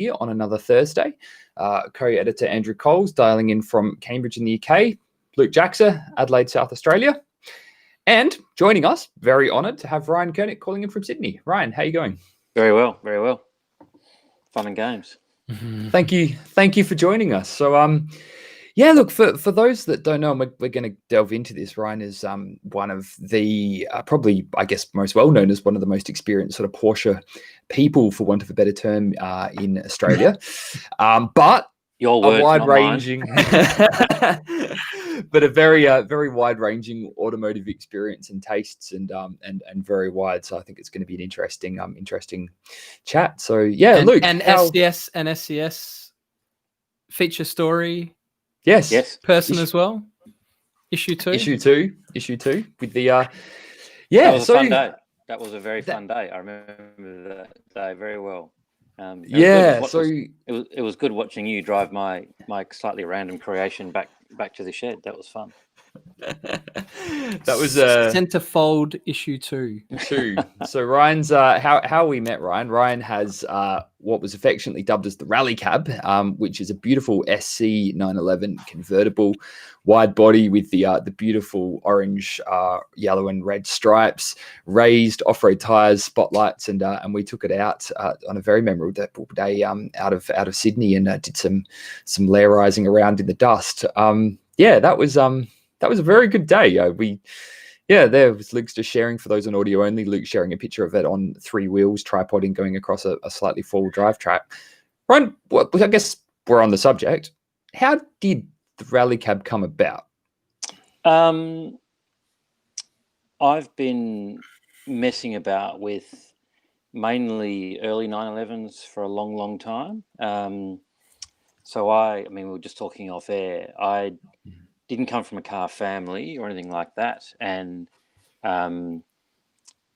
here on another Thursday. Co-editor Andrew Coles dialing in from Cambridge in the UK, Luke Jackson, Adelaide, South Australia. And joining us, very honoured to have Ryan Curnick calling in from Sydney. Ryan, how are you going? Very well, very well. Fun and games. Thank you for joining us. So, yeah, look, for those that don't know, we're going to delve into this. Ryan is one of the probably, I guess, most well known as one of the most experienced sort of Porsche people, for want of a better term, in Australia. But your word, a wide-ranging, but a very wide-ranging automotive experience and tastes, and very wide. So I think it's going to be an interesting chat. So yeah, Luke, SCS and SCS feature story. Yes. Person as well. Issue two with the That was a fun day. That was a very fun day. I remember that day very well. It was good watching you drive my slightly random creation back to the shed. That was fun. That was centerfold issue 2. So Ryan's how we met Ryan. Ryan has what was affectionately dubbed as the RallyCab, which is a beautiful SC 911 convertible, wide body with the beautiful orange, yellow and red stripes, raised off-road tires, spotlights, and we took it out on a very memorable day out of Sydney, and did some lairizing around in the dust. That was a very good day. There was Luke's just sharing, for those on audio only, Luke sharing a picture of it on 3 wheels, tripoding, going across a slightly four-wheel drive track. Ryan, I guess we're on the subject. How did the RallyCab come about? I've been messing about with mainly early 911s for a long time. So we were just talking off air. I didn't come from a car family or anything like that, and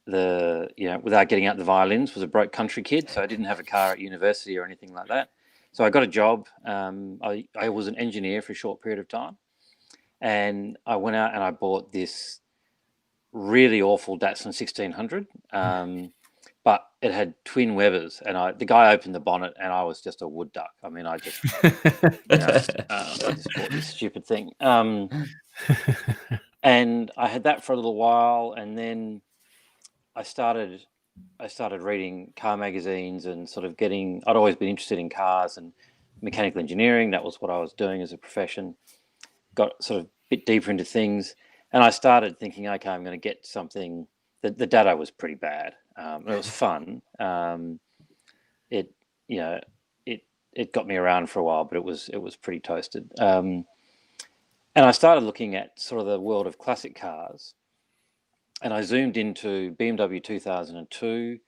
without getting out the violins, was a broke country kid, so I didn't have a car at university or anything like that. So I got a job. I was an engineer for a short period of time, and I went out and I bought this really awful Datsun 1600, but it had twin Webers, and the guy opened the bonnet, and I was just a wood duck. I mean, I just bought this stupid thing. And I had that for a little while, and then I started reading car magazines and sort of I'd always been interested in cars and mechanical engineering. That was what I was doing as a profession. Got sort of a bit deeper into things, and I started thinking, okay, I'm going to get something. The data was pretty bad. It was fun. It got me around for a while, but it was pretty toasted. And I started looking at sort of the world of classic cars, and I zoomed into BMW 2002,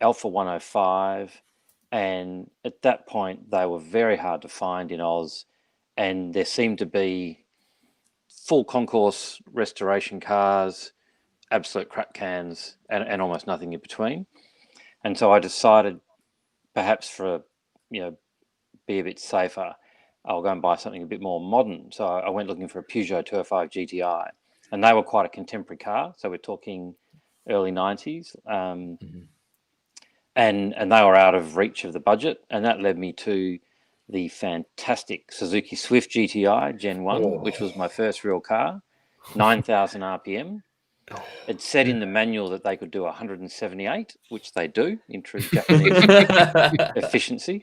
Alfa 105, and at that point they were very hard to find in Oz, and there seemed to be full concourse restoration cars, absolute crap cans, and almost nothing in between. And so I decided, perhaps be a bit safer, I'll go and buy something a bit more modern. So I went looking for a Peugeot 205 GTI, and they were quite a contemporary car. So we're talking early 90s. And they were out of reach of the budget. And that led me to the fantastic Suzuki Swift GTI Gen 1, which was my first real car, 9,000 RPM. It said in the manual that they could do 178, which they do in true Japanese efficiency.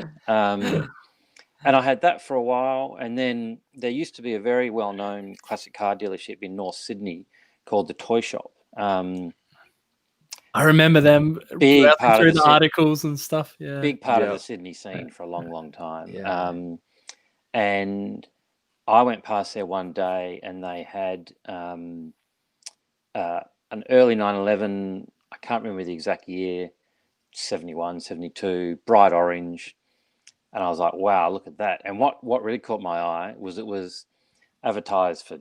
And I had that for a while. And then there used to be a very well-known classic car dealership in North Sydney called the Toy Shop. I remember them big part through of the articles and stuff. Yeah, big part of the Sydney scene for a long time. Yeah. And I went past there one day, and they had an early 911. I can't remember the exact year, 71, 72, bright orange. And I was like, wow, look at that. And what really caught my eye was it was advertised for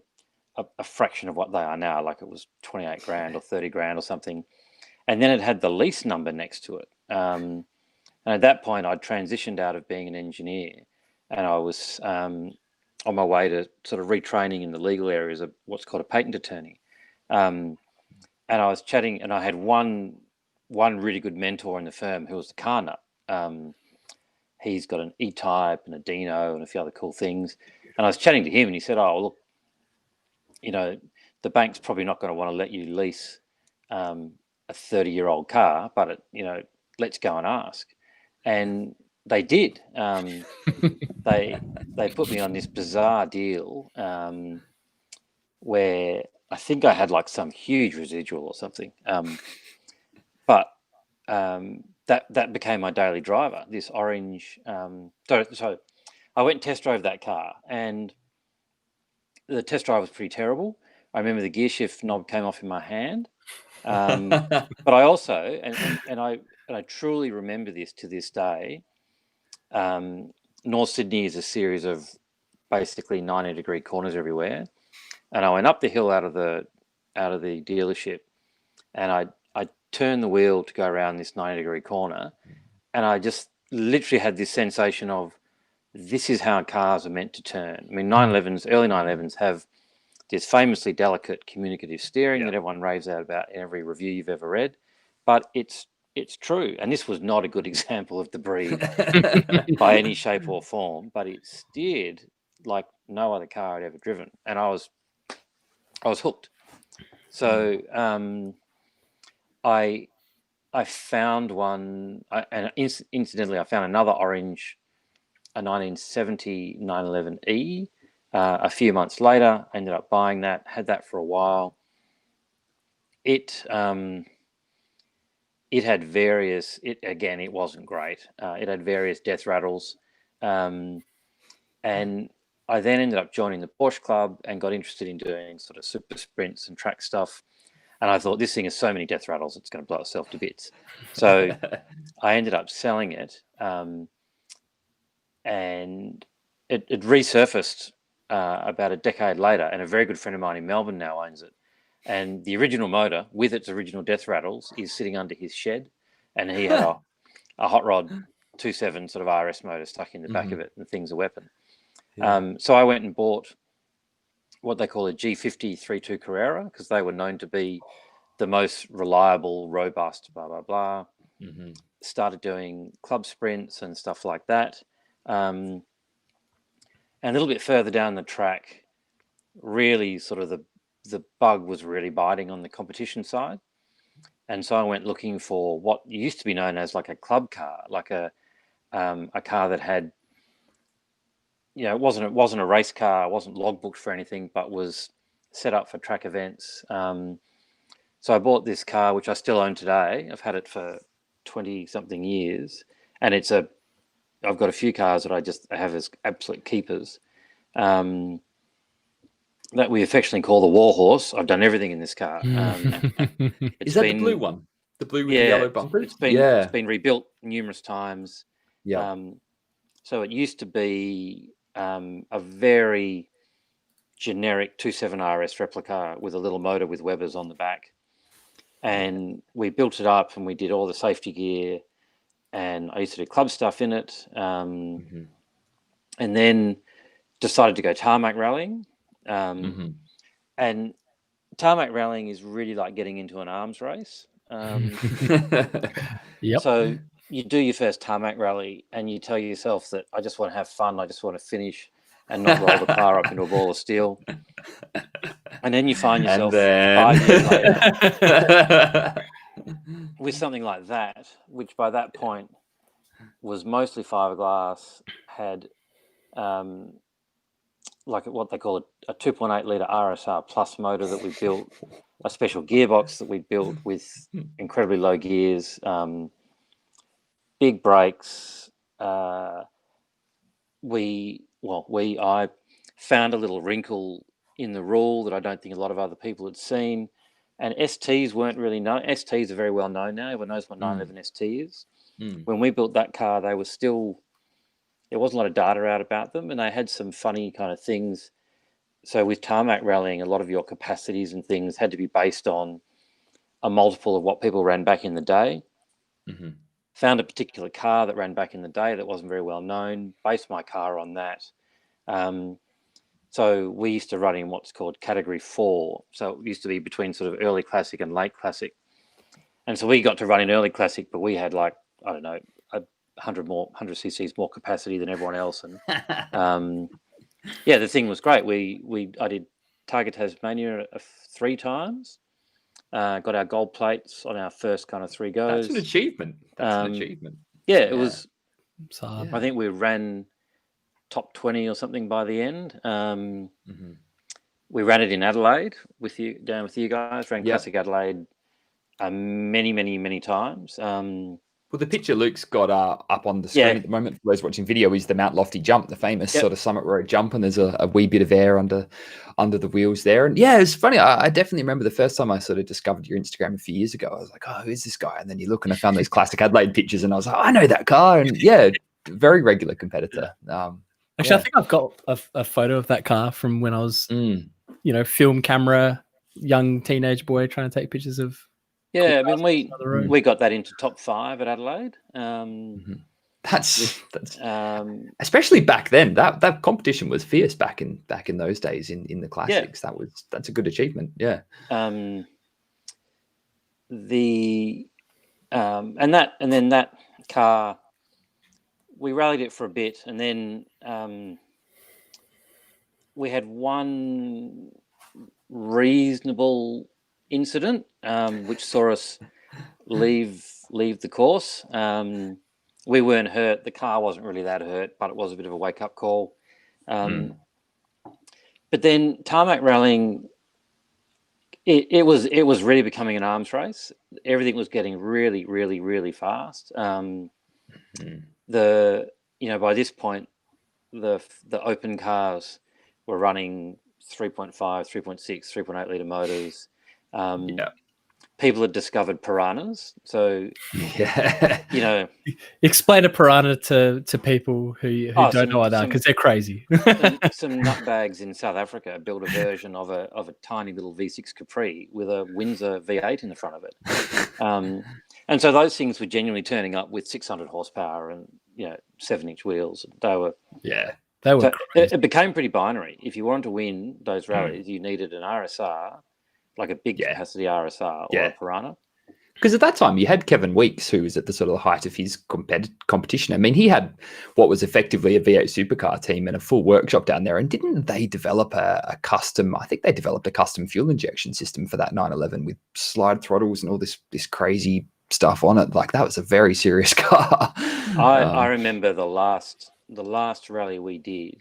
a fraction of what they are now. Like it was 28 grand or 30 grand or something. And then it had the lease number next to it. And at that point, I'd transitioned out of being an engineer, and I was on my way to sort of retraining in the legal areas of what's called a patent attorney. And I was chatting, and I had one really good mentor in the firm who was the car nut. he's got an E-Type and a Dino and a few other cool things. And I was chatting to him, and he said, "Oh, look, you know, the bank's probably not going to want to let you lease a 30-year-old car, but let's go and ask." And they did. They put me on this bizarre deal where I think I had like some huge residual or something, but that became my daily driver. This orange. So I went and test drove that car, and the test drive was pretty terrible. I remember the gear shift knob came off in my hand, but I also and I truly remember this to this day. North Sydney is a series of basically 90-degree corners everywhere, and I went up the hill out of the dealership, and I turned the wheel to go around this 90-degree corner, and I just literally had this sensation of, this is how cars are meant to turn. I mean, early 911s have this famously delicate communicative steering that everyone raves out about in every review you've ever read, but it's true. And this was not a good example of the breed by any shape or form, but it steered like no other car I'd ever driven, and I was hooked. So I found one, and incidentally, I found another orange, a 1970 911E. A few months later, I ended up buying that, had that for a while. It had various, it wasn't great. It had various death rattles. And I then ended up joining the Porsche club and got interested in doing sort of super sprints and track stuff. And I thought, this thing has so many death rattles, it's going to blow itself to bits. So I ended up selling it. And it resurfaced about a decade later, and a very good friend of mine in Melbourne now owns it. And the original motor, with its original death rattles, is sitting under his shed, and he had a hot rod 2.7 sort of RS motor stuck in the back of it, and the thing's a weapon. Yeah. So I went and bought what they call a G50 3.2 Carrera, because they were known to be the most reliable, robust, blah, blah, blah. Started doing club sprints and stuff like that. And a little bit further down the track, really sort of the bug was really biting on the competition side. And so I went looking for what used to be known as like a club car, like a car that had, it wasn't a race car, it wasn't logbooked for anything, but was set up for track events. So I bought this car, which I still own today. I've had it for 20 something years, and I've got a few cars that I have as absolute keepers, that we affectionately call the Warhorse. I've done everything in this car. Is that the blue one? The blue with the yellow bumper? It's been rebuilt numerous times. Yeah. So it used to be a very generic 2.7 RS replica with a little motor with Webers on the back. And we built it up, and we did all the safety gear, and I used to do club stuff in it. And then decided to go tarmac rallying. And tarmac rallying is really like getting into an arms race. So you do your first tarmac rally, and you tell yourself that I just want to have fun, I just want to finish and not roll the car up into a ball of steel. And then you find yourself 5 years later with something like that, which by that point was mostly fiberglass, had like what they call a 2.8 litre RSR plus motor that we built, a special gearbox that we built with incredibly low gears, big brakes. I found a little wrinkle in the rule that I don't think a lot of other people had seen. And STs weren't really known. STs are very well known now. Everyone knows what 911 ST is. When we built that car, they were still, there wasn't a lot of data out about them, and they had some funny kind of things. So with tarmac rallying, a lot of your capacities and things had to be based on a multiple of what people ran back in the day. Found a particular car that ran back in the day that wasn't very well known, based my car on that. So we used to run in what's called category 4. So it used to be between sort of early classic and late classic. And so we got to run in early classic, but we had like, I don't know, 100 cc's more capacity than everyone else, and yeah, the thing was great. I did Target Tasmania 3 times. Got our gold plates on our first kind of 3 goes. That's an achievement. Yeah, it was. So, I think we ran top 20 or something by the end. We ran it in Adelaide down with you guys. Ran Classic Adelaide many times. Well, the picture Luke's got up on the screen at the moment for those watching video is the Mount Lofty jump, the famous sort of Summit Road jump, and there's a wee bit of air under the wheels there. And yeah, it's funny. I definitely remember the first time I sort of discovered your Instagram a few years ago. I was like, oh, who's this guy? And then you look and I found those Classic Adelaide pictures, and I was like, oh, I know that car. And yeah, very regular competitor. Actually, I think I've got a photo of that car from when I was, film camera, young teenage boy trying to take pictures of. Yeah, I mean, we got that into top 5 at Adelaide. That's especially back then. That competition was fierce back in those days in the classics. Yeah. That's a good achievement. Yeah. And then that car, we rallied it for a bit, and then we had one reasonable incident which saw us leave the course. We weren't hurt. The car wasn't really that hurt, but it was a bit of a wake-up call. But then tarmac rallying, it was really becoming an arms race. Everything was getting really, really, really fast. By this point, the open cars were running 3.5, 3.6, 3.8 litre motors. People had discovered piranhas, so explain a piranha to people who don't know what that, because they're crazy. some nutbags in South Africa built a version of a tiny little V6 Capri with a Windsor V8 in the front of it, and so those things were genuinely turning up with 600 horsepower and 7-inch wheels. They were it became pretty binary. If you wanted to win those rallies, you needed an RSR, like a big capacity RSR or a Piranha. Because at that time you had Kevin Weeks, who was at the sort of height of his competition. I mean, he had what was effectively a V8 supercar team and a full workshop down there. And didn't they develop a custom? I think they developed a custom fuel injection system for that 911 with slide throttles and all this crazy stuff on it. Like, that was a very serious car. I remember the last rally we did.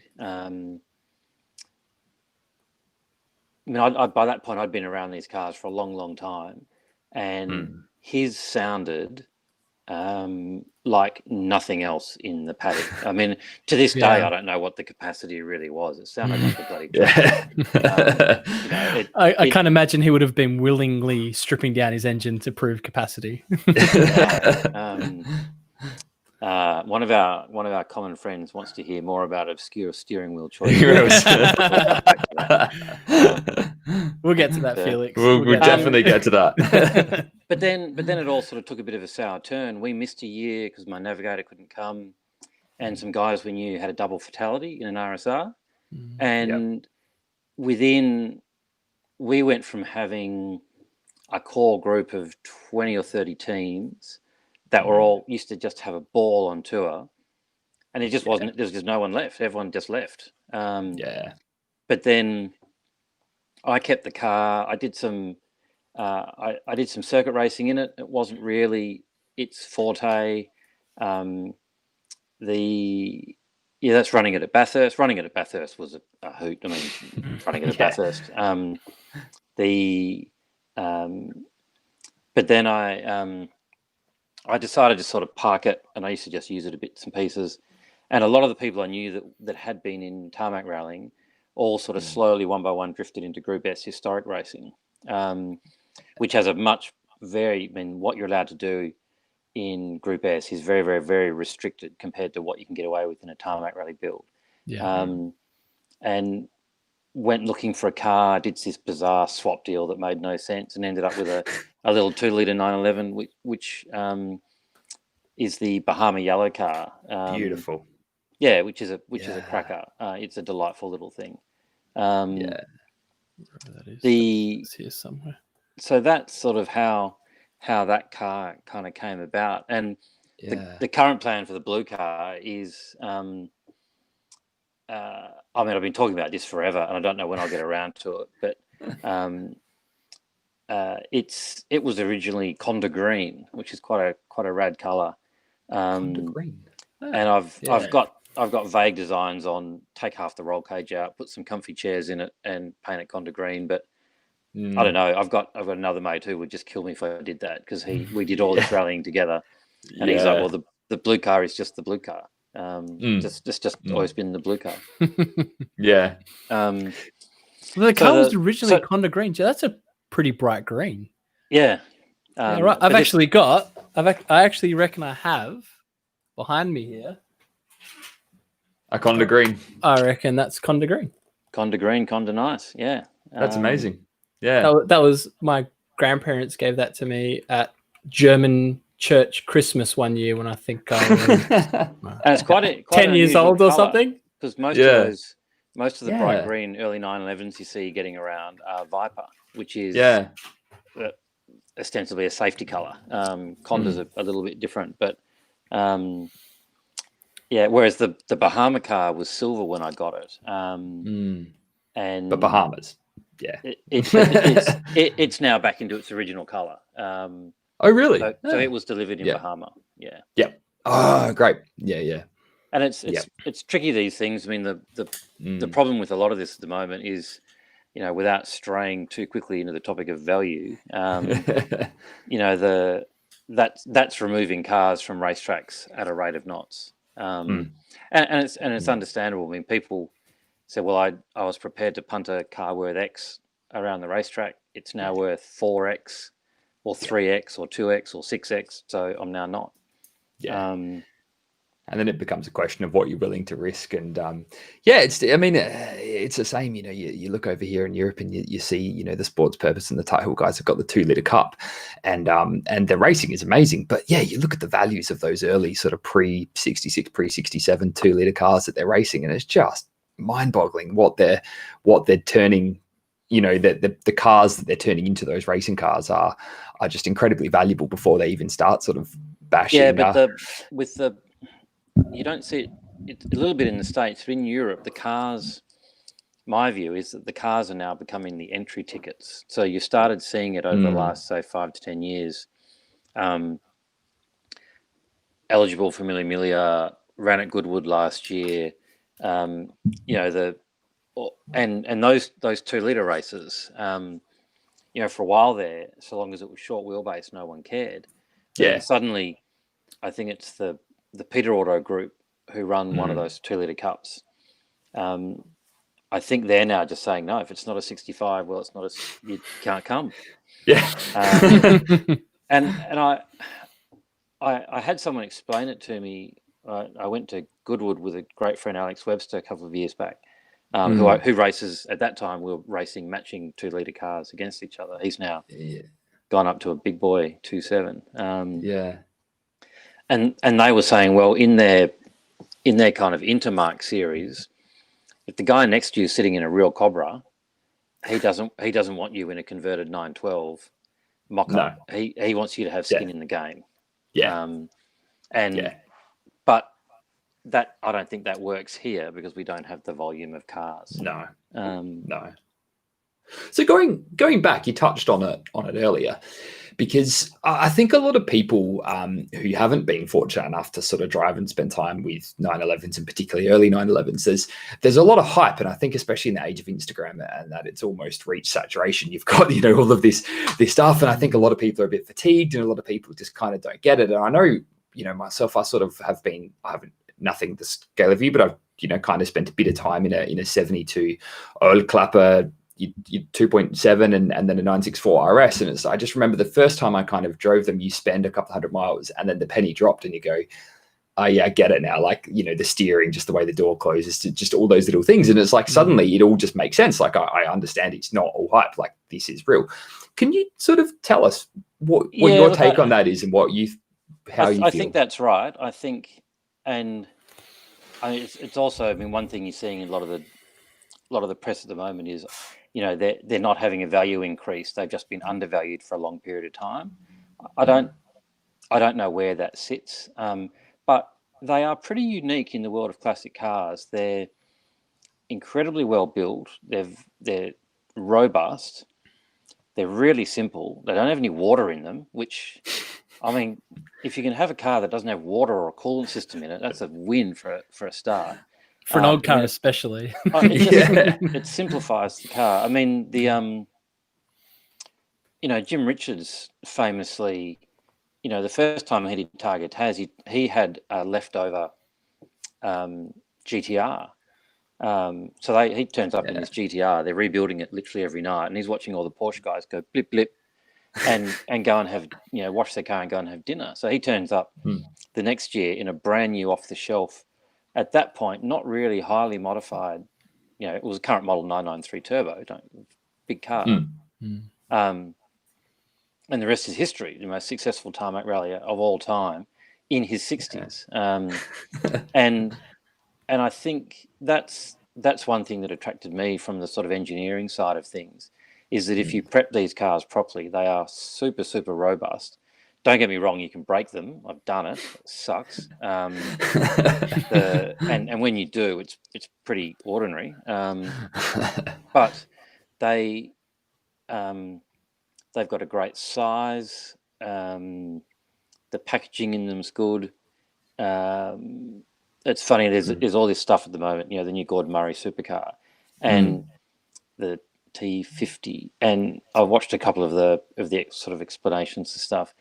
By that point, I'd been around these cars for a long, long time, and his sounded like nothing else in the paddock. I mean, to this day, I don't know what the capacity really was. It sounded like a bloody truck. I can't imagine he would have been willingly stripping down his engine to prove capacity. One of our common friends wants to hear more about obscure steering wheel choices. We'll get to that, Felix. We'll definitely get to that. But then it all sort of took a bit of a sour turn. We missed a year because my navigator couldn't come, and some guys we knew had a double fatality in an RSR, and we went from having a core group of 20 or 30 teams that were all used to just have a ball on tour, and it just wasn't. There's just no one left. Everyone just left. But then I kept the car. I did some. I did some circuit racing in it. It wasn't really its forte. That's running it at Bathurst. Running it at Bathurst was a hoot. I mean, running it at Bathurst. But then I decided to sort of park it, and I used to just use it a bits and pieces. And a lot of the people I knew that had been in tarmac rallying all sort of slowly, one by one, drifted into Group S historic racing, which has what you're allowed to do in Group S is very, very, very restricted compared to what you can get away with in a tarmac rally build. And went looking for a car, did this bizarre swap deal that made no sense, and ended up with a little 2-litre 911, which is the Bahama yellow car. Beautiful. Yeah, which is a cracker. It's a delightful little thing. That is. It's here somewhere. So that's sort of how that car kind of came about. And the current plan for the blue car is, I've been talking about this forever, and I don't know when I'll get around to it, but it was originally Conda green, which is quite a rad color. Conda green. And I've got vague designs on take half the roll cage out, put some comfy chairs in it, and paint it Conda green. But I don't know. I've got another mate who would just kill me if I did that, because we did all this rallying together, and he's like, well, the blue car is just the blue car. Just always been the blue car. Yeah. The car was originally Conda green. So that's a pretty bright green. Yeah. Right. I actually reckon I have behind me here a Conda green. I reckon that's Conda green. Conda green, Conda nice. Yeah. That's amazing. Yeah. That was my grandparents gave that to me at German church Christmas one year when I think I was and it's quite 10 years old or something. Because most of the bright green early 911s you see getting around are Viper, which is ostensibly a safety color. Conda's a little bit different, but whereas the Bahama car was silver when I got it. And the Bahamas. Yeah. It's now back into its original color. Oh, really? So it was delivered in Bahama. Yeah. Yeah. Oh, great. Yeah. And it's tricky, these things. I mean, the problem with a lot of this at the moment is, without straying too quickly into the topic of value, that's removing cars from racetracks at a rate of knots. And it's understandable. I mean, people say, well, I was prepared to punt a car worth X around the racetrack. It's now worth 4X or 3X or 2X or 6X. So I'm now not. Yeah. And then it becomes a question of what you're willing to risk. And it's the same, you look over here in Europe and you see, the Sports Purpose and the Title guys have got the 2-liter cup, and the racing is amazing. But you look at the values of those early sort of pre-66, pre-67 2-liter cars that they're racing, and it's just mind-boggling what they're turning, the cars that they're turning into those racing cars are just incredibly valuable before they even start sort of bashing. Yeah, but you don't see it. It's a little bit in the States, but in Europe, the cars, my view is that the cars are now becoming the entry tickets. So you started seeing it over the last, say, 5 to 10 years. Eligible for Mille Miglia, ran at Goodwood last year. And those 2-liter races, for a while there, so long as it was short wheelbase, no one cared. Yeah. And suddenly, I think it's the Peter Auto group who run one of those 2-liter cups. I think they're now just saying, no, if it's not a 65, well, it's not you can't come. Yeah. And I had someone explain it to me. I went to Goodwood with a great friend, Alex Webster, a couple of years back, who races, at that time, we were racing matching 2-liter cars against each other. He's now gone up to a big boy 2.7. And they were saying, well, in their kind of Intermark series, if the guy next to you is sitting in a real Cobra, he doesn't want you in a converted 912 mock-up. No. He wants you to have skin in the game. Yeah. But that, I don't think that works here because we don't have the volume of cars. No. No. So going back, you touched on it earlier, because I think a lot of people who haven't been fortunate enough to sort of drive and spend time with 911s, and particularly early 911s, there's a lot of hype, and I think especially in the age of Instagram and that it's almost reached saturation. You've got all of this stuff, and I think a lot of people are a bit fatigued, and a lot of people just kind of don't get it. And I know myself, I sort of I haven't nothing the scale of you, but I've kind of spent a bit of time in a 72 oil clapper. 2.7 and then a 964 RS, and I just remember the first time I kind of drove them, you spend a couple hundred miles and then the penny dropped and you go, oh yeah, I get it now. Like, the steering, just the way the door closes, just all those little things. And it's like, suddenly it all just makes sense. Like I understand it's not all hype, like this is real. Can you sort of tell us what your take on that is and how you feel? I think that's right. I think, and it's also, one thing you're seeing in a lot of the press at the moment is, they're not having a value increase. They've just been undervalued for a long period of time. I I don't know where that sits, but they are pretty unique in the world of classic cars. They're incredibly well built. They're robust. They're really simple. They don't have any water in them, which, I mean, if you can have a car that doesn't have water or a coolant system in it, that's a win for a start. For an old car, especially. It simplifies the car. I mean, Jim Richards famously, the first time he did Targa Taz, he had a leftover GTR. So he turns up in this GTR. They're rebuilding it literally every night, and he's watching all the Porsche guys go blip blip, and go and have wash their car and go and have dinner. So he turns up the next year in a brand new off the shelf, at that point not really highly modified. It was a current model 993 turbo, big car. And the rest is history. The most successful tarmac rally of all time in his 60s. And I think that's one thing that attracted me from the sort of engineering side of things, is that if you prep these cars properly, they are super, super robust. Don't get me wrong, you can break them. I've done it. It sucks. And when you do, it's pretty ordinary. But they've got a great size. The packaging in them's good. It's funny. There's all this stuff at the moment. The new Gordon Murray supercar and the T50. And I watched a couple of the sort of explanations and stuff.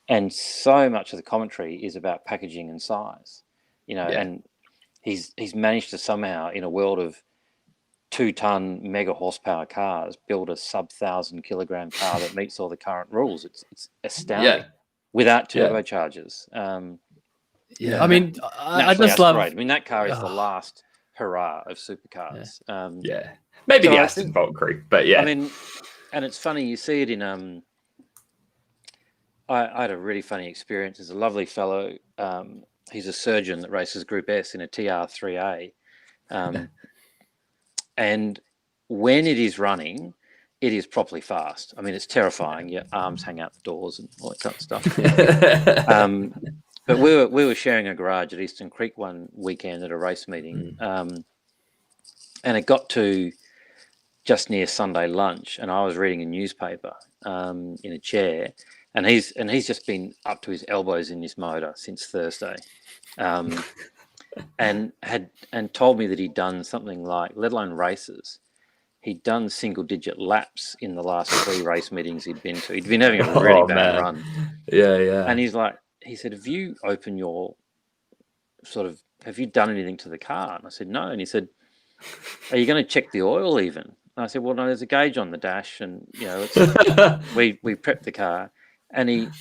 And so much of the commentary is about packaging and size. And he's managed to somehow, in a world of 2-ton mega horsepower cars, build a sub 1,000-kilogram car that meets all the current rules. It's astounding without turbochargers. I mean, I just love. I mean, that car is the last hurrah of supercars. Maybe the Aston Valkyrie, but I mean, and it's funny, you see it in. I had a really funny experience. There's a lovely fellow. He's a surgeon that races Group S in a TR3A. And when it is running, it is properly fast. I mean, it's terrifying. Your arms hang out the doors and all that kind of stuff. But we were sharing a garage at Eastern Creek one weekend at a race meeting. And it got to just near Sunday lunch, and I was reading a newspaper in a chair. And he's just been up to his elbows in this motor since Thursday, and told me that he'd done something like, let alone races, he'd done single-digit laps in the last 3 race meetings he'd been to. He'd been having a really bad run. Yeah. And he said, have you opened your have you done anything to the car? And I said, no. And he said, are you going to check the oil even? And I said, well, no, there's a gauge on the dash, and we prepped the car. And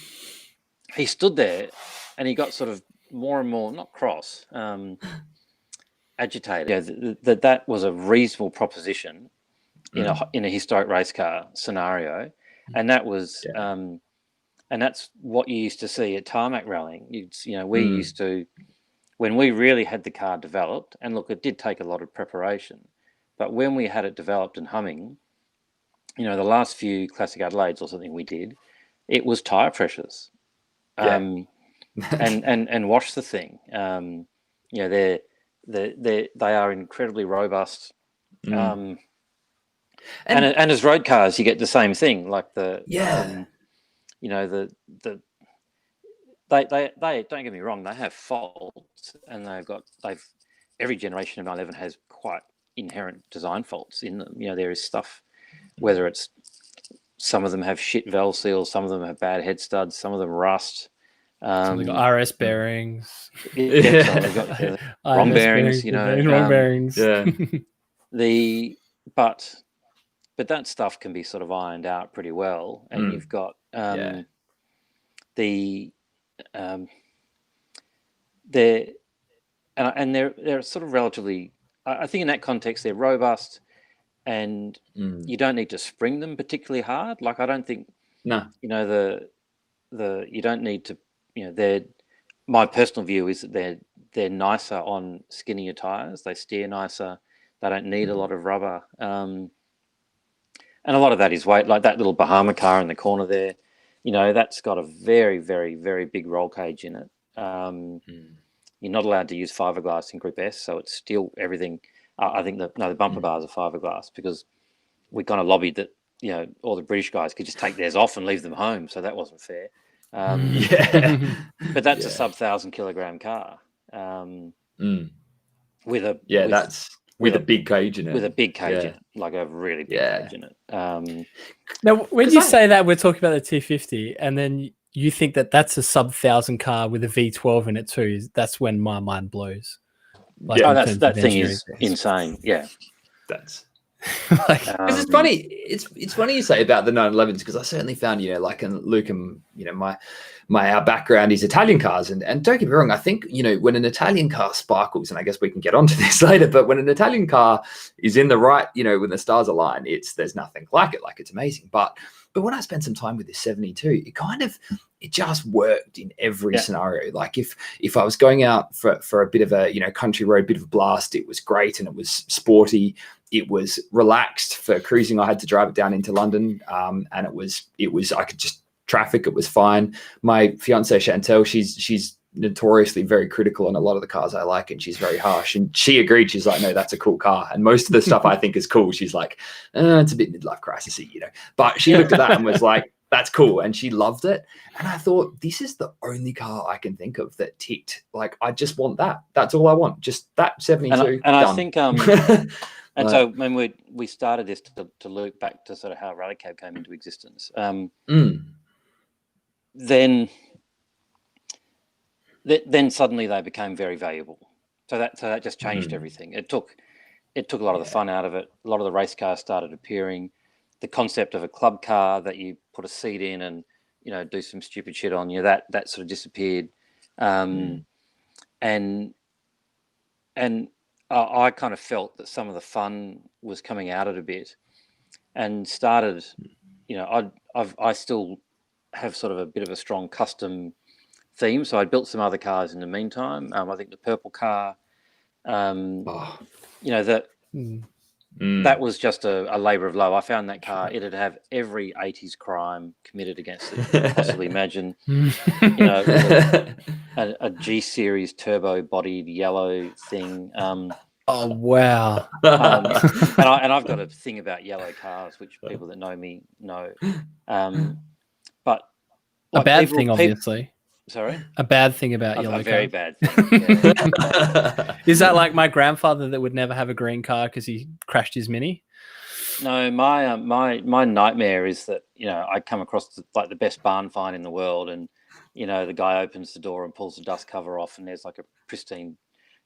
he stood there, and he got sort of more and more, not cross, agitated. That was a reasonable proposition in a historic race car scenario, and that was and that's what you used to see at tarmac rallying. We used to, when we really had the car developed, and look, it did take a lot of preparation, but when we had it developed and humming, the last few Classic Adelaides or something we did, it was tire pressures, and wash the thing. They are incredibly robust, and as road cars, you get the same thing. Like they don't get me wrong, they have faults, and every generation of 911 has quite inherent design faults in them. There is stuff, whether it's, some of them have shit valve seals, some of them have bad head studs, some of them rust. They've got RS bearings. They've got wrong bearings, wrong bearings. Yeah. But that stuff can be sort of ironed out pretty well, and you've got they're sort of relatively. I think in that context they're robust. And you don't need to spring them particularly hard. Like, I don't think, you don't need to, my personal view is that they're nicer on skinnier tires. They steer nicer. They don't need a lot of rubber. And a lot of that is weight, like that little Bahama car in the corner there. you know, that's got a very, very, very big roll cage in it. You're not allowed to use fiberglass in Group S, so it's still everything. I think the bumper bars are fiberglass because we kind of lobbied that, you know, all the British guys could just take theirs off and leave them home, so that wasn't fair. But that's a sub 1,000 kilogram car with a with a big cage in it. With a big cage in it, like a really big cage in it. Now, when you say that, we're talking about the 250, and then you think that that's a sub 1,000 car with a V12 in it too. That's when my mind blows. Like, that thing is insane. Yeah, that's. Because it's funny. It's funny you say about the 911s because I certainly found, you know, like Luke and, you know, our background is Italian cars, and don't get me wrong, I think, you know, when an Italian car sparkles, and I guess we can get onto this later, but when an Italian car is in the right, you know, when the stars align, there's nothing like it. Like, it's amazing. But when I spent some time with this 72, it just worked in every scenario. Like if I was going out for a bit of a, you know, country road, bit of a blast, it was great and it was sporty. It was relaxed for cruising. I had to drive it down into London, and it was I could just traffic. It was fine. My fiance Chantel, she's notoriously very critical on a lot of the cars I like, and she's very harsh. And she agreed. She's like, no, that's a cool car. And most of the stuff I think is cool, she's like, it's a bit midlife crisis-y, you know. But she looked at that and was like, that's cool, and she loved it. And I thought, this is the only car I can think of that ticked. Like, I just want that. That's all I want. Just that 72. And I think and so when we started this to loop back to sort of how RallyCab came into existence, then suddenly they became very valuable. So that just changed everything. It took a lot of the fun out of it. A lot of the race cars started appearing. The concept of a club car that you put a seat in and, you know, do some stupid shit on you, that sort of disappeared. And I kind of felt that some of the fun was coming out of it a bit, and started, you know, I still have sort of a bit of a strong custom theme. So I built some other cars in the meantime. I think the purple car, you know, that was just a labour of love. I found that car, it'd have every 80s crime committed against it you could possibly imagine. You know, a G series turbo bodied yellow thing. Oh wow! And I've got a thing about yellow cars, which people that know me know. But a bad thing, obviously. Sorry, a bad thing about yellow. A very bad thing. Yeah. Is that like my grandfather that would never have a green car because he crashed his Mini? No, my nightmare is that, you know, I come across the best barn find in the world, and, you know, the guy opens the door and pulls the dust cover off, and there's like a pristine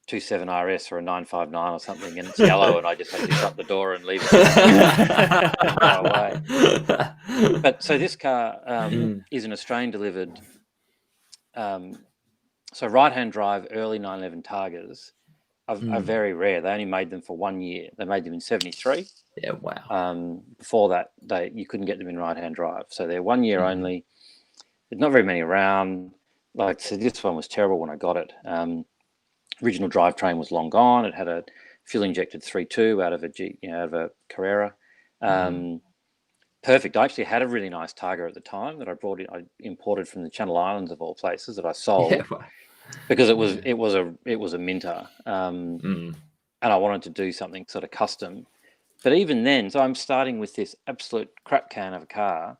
27 RS or a 959 or something, and it's yellow, and I just have to shut the door and leave it away. But so this car is an Australian delivered. So right-hand drive early 911 Targas are very rare. They only made them for 1 year. They made them in 73. Yeah, wow. Before that, you couldn't get them in right-hand drive. So they're 1 year only. There's not very many around. Like, so this one was terrible when I got it. Original drivetrain was long gone. It had a fuel-injected 3.2 out of a Carrera. Perfect. I actually had a really nice Targa at the time that I imported from the Channel Islands of all places, that I sold because it was a Minter, and I wanted to do something sort of custom. But even then, so I'm starting with this absolute crap can of a car,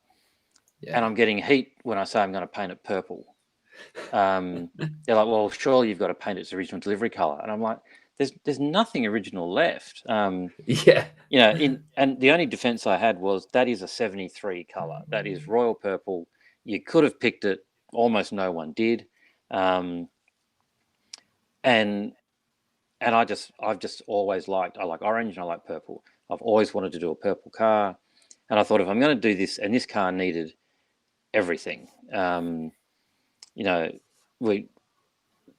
and I'm getting heat when I say I'm going to paint it purple. They're like, well, surely you've got to paint its original delivery color, and I'm like, there's nothing original left. You know, and the only defense I had was that is a 73 color. That is royal purple. You could have picked it. Almost no one did. And I've just always liked, I like orange and I like purple. I've always wanted to do a purple car. And I thought, if I'm going to do this, and this car needed everything, you know,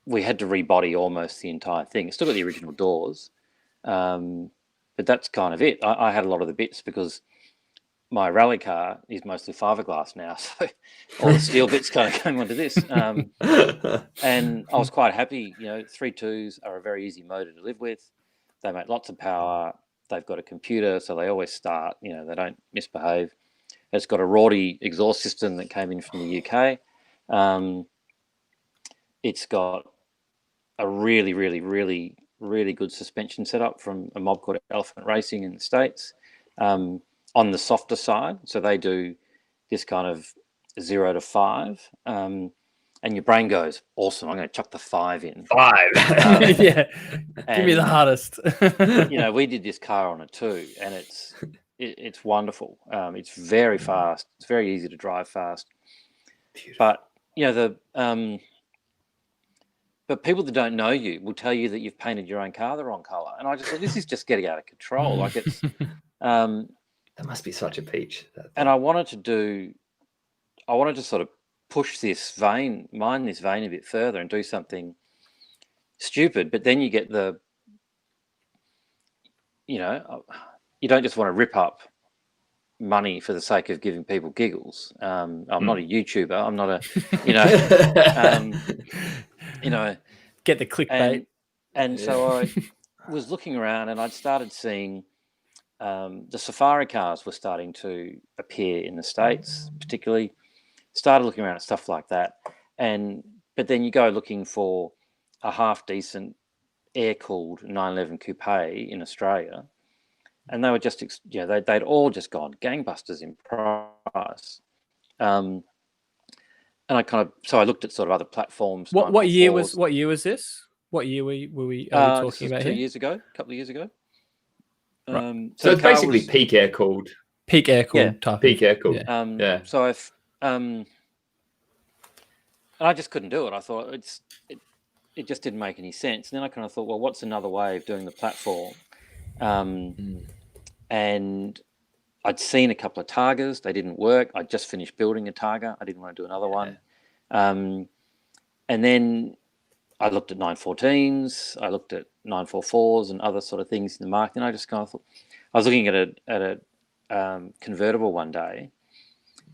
we had to rebody almost the entire thing. It's still got the original doors, but that's kind of it. I had a lot of the bits because my rally car is mostly fiberglass now, so all the steel bits kind of came onto this. And I was quite happy. You know, 3.2s are a very easy motor to live with. They make lots of power. They've got a computer, so they always start. You know, they don't misbehave. It's got a Rorty exhaust system that came in from the UK. It's got a really, really, really, really good suspension setup from a mob called Elephant Racing in the States, on the softer side. So they do this kind of 0 to 5. And your brain goes, awesome, I'm going to chuck the 5 in. 5. Yeah. Give me the hardest. We did this car on a 2, and it's wonderful. It's very fast. It's very easy to drive fast. Beautiful. But, but people that don't know you will tell you that you've painted your own car the wrong color. And I just thought, this is just getting out of control. Like it's, that must be such a peach. And I wanted to sort of push mine this vein a bit further and do something stupid. But then you get you don't just want to rip up money for the sake of giving people giggles. I'm not a YouTuber. I'm not get the clickbait. And so I was looking around, and I'd started seeing the safari cars were starting to appear in the States, particularly. Started looking around at stuff like that, but then you go looking for a half decent air-cooled 911 coupe in Australia, and they were just they'd all just gone gangbusters in price. And I looked at sort of other platforms. What year was this? What year were we talking about 2 here? years ago, a couple of years ago. Right. So it's basically peak air cooled. Peak air cooled type. Peak air cooled. Yeah. So I just couldn't do it. I thought it just didn't make any sense. And then I kind of thought, well, what's another way of doing the platform? And I'd seen a couple of Targas. They didn't work. I just finished building a Targa. I didn't want to do another one. And then I looked at 914s. I looked at 944s and other sort of things in the market. And I just kind of thought, I was looking at a convertible one day,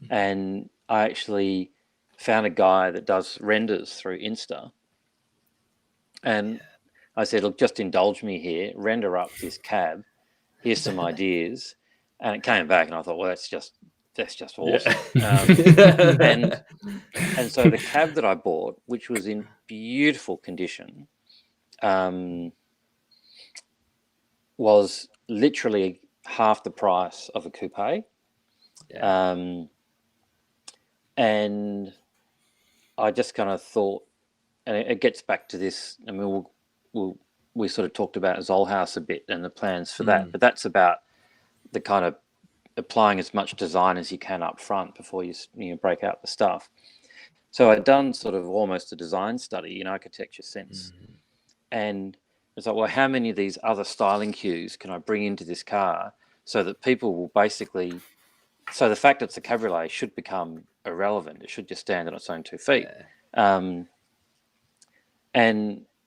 and I actually found a guy that does renders through Insta. And I said, look, just indulge me here, render up this cab. Here's some ideas. And it came back, and I thought, well, that's just awesome. Yeah. And so the cab that I bought, which was in beautiful condition, was literally half the price of a coupe. Yeah. And I just kind of thought, and it gets back to this. I mean, we sort of talked about Zollhouse a bit and the plans for that, but that's about the kind of applying as much design as you can up front before you break out the stuff. So I'd done sort of almost a design study in architecture sense, and it's like, well, how many of these other styling cues can I bring into this car so that people will basically, so the fact it's a cabriolet should become irrelevant. It should just stand on its own 2 feet. And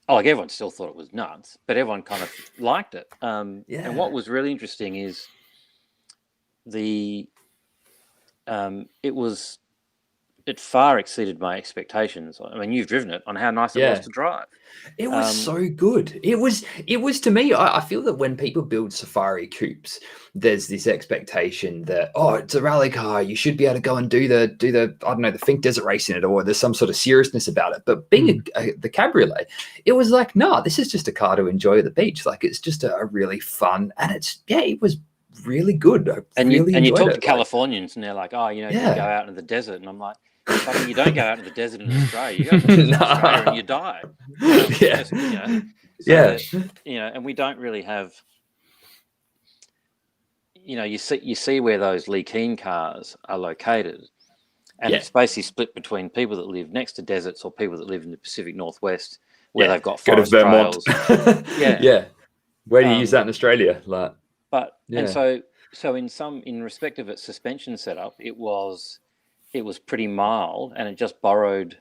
like everyone still thought it was nuts, but everyone kind of liked it. And what was really interesting is it far exceeded my expectations. I mean, you've driven it, on how nice it was to drive. It was so good. It was to me, I feel that when people build safari coupes, there's this expectation that, oh, it's a rally car, you should be able to go and do the I don't know, the Fink Desert race in it, or there's some sort of seriousness about it. But being the cabriolet, it was like, no, this is just a car to enjoy at the beach. Like, it's just a really fun, and it was really good. You talk to Californians, and they're like, oh, you go out into the desert, and I'm like, you don't go out into the desert in Australia. You go to Australia and you die. And we don't really have. You see where those Lee Keen cars are located, and it's basically split between people that live next to deserts or people that live in the Pacific Northwest, where they've got forest trails. Where do you use that in Australia? And so in respect of its suspension setup, it was pretty mild, and it just borrowed,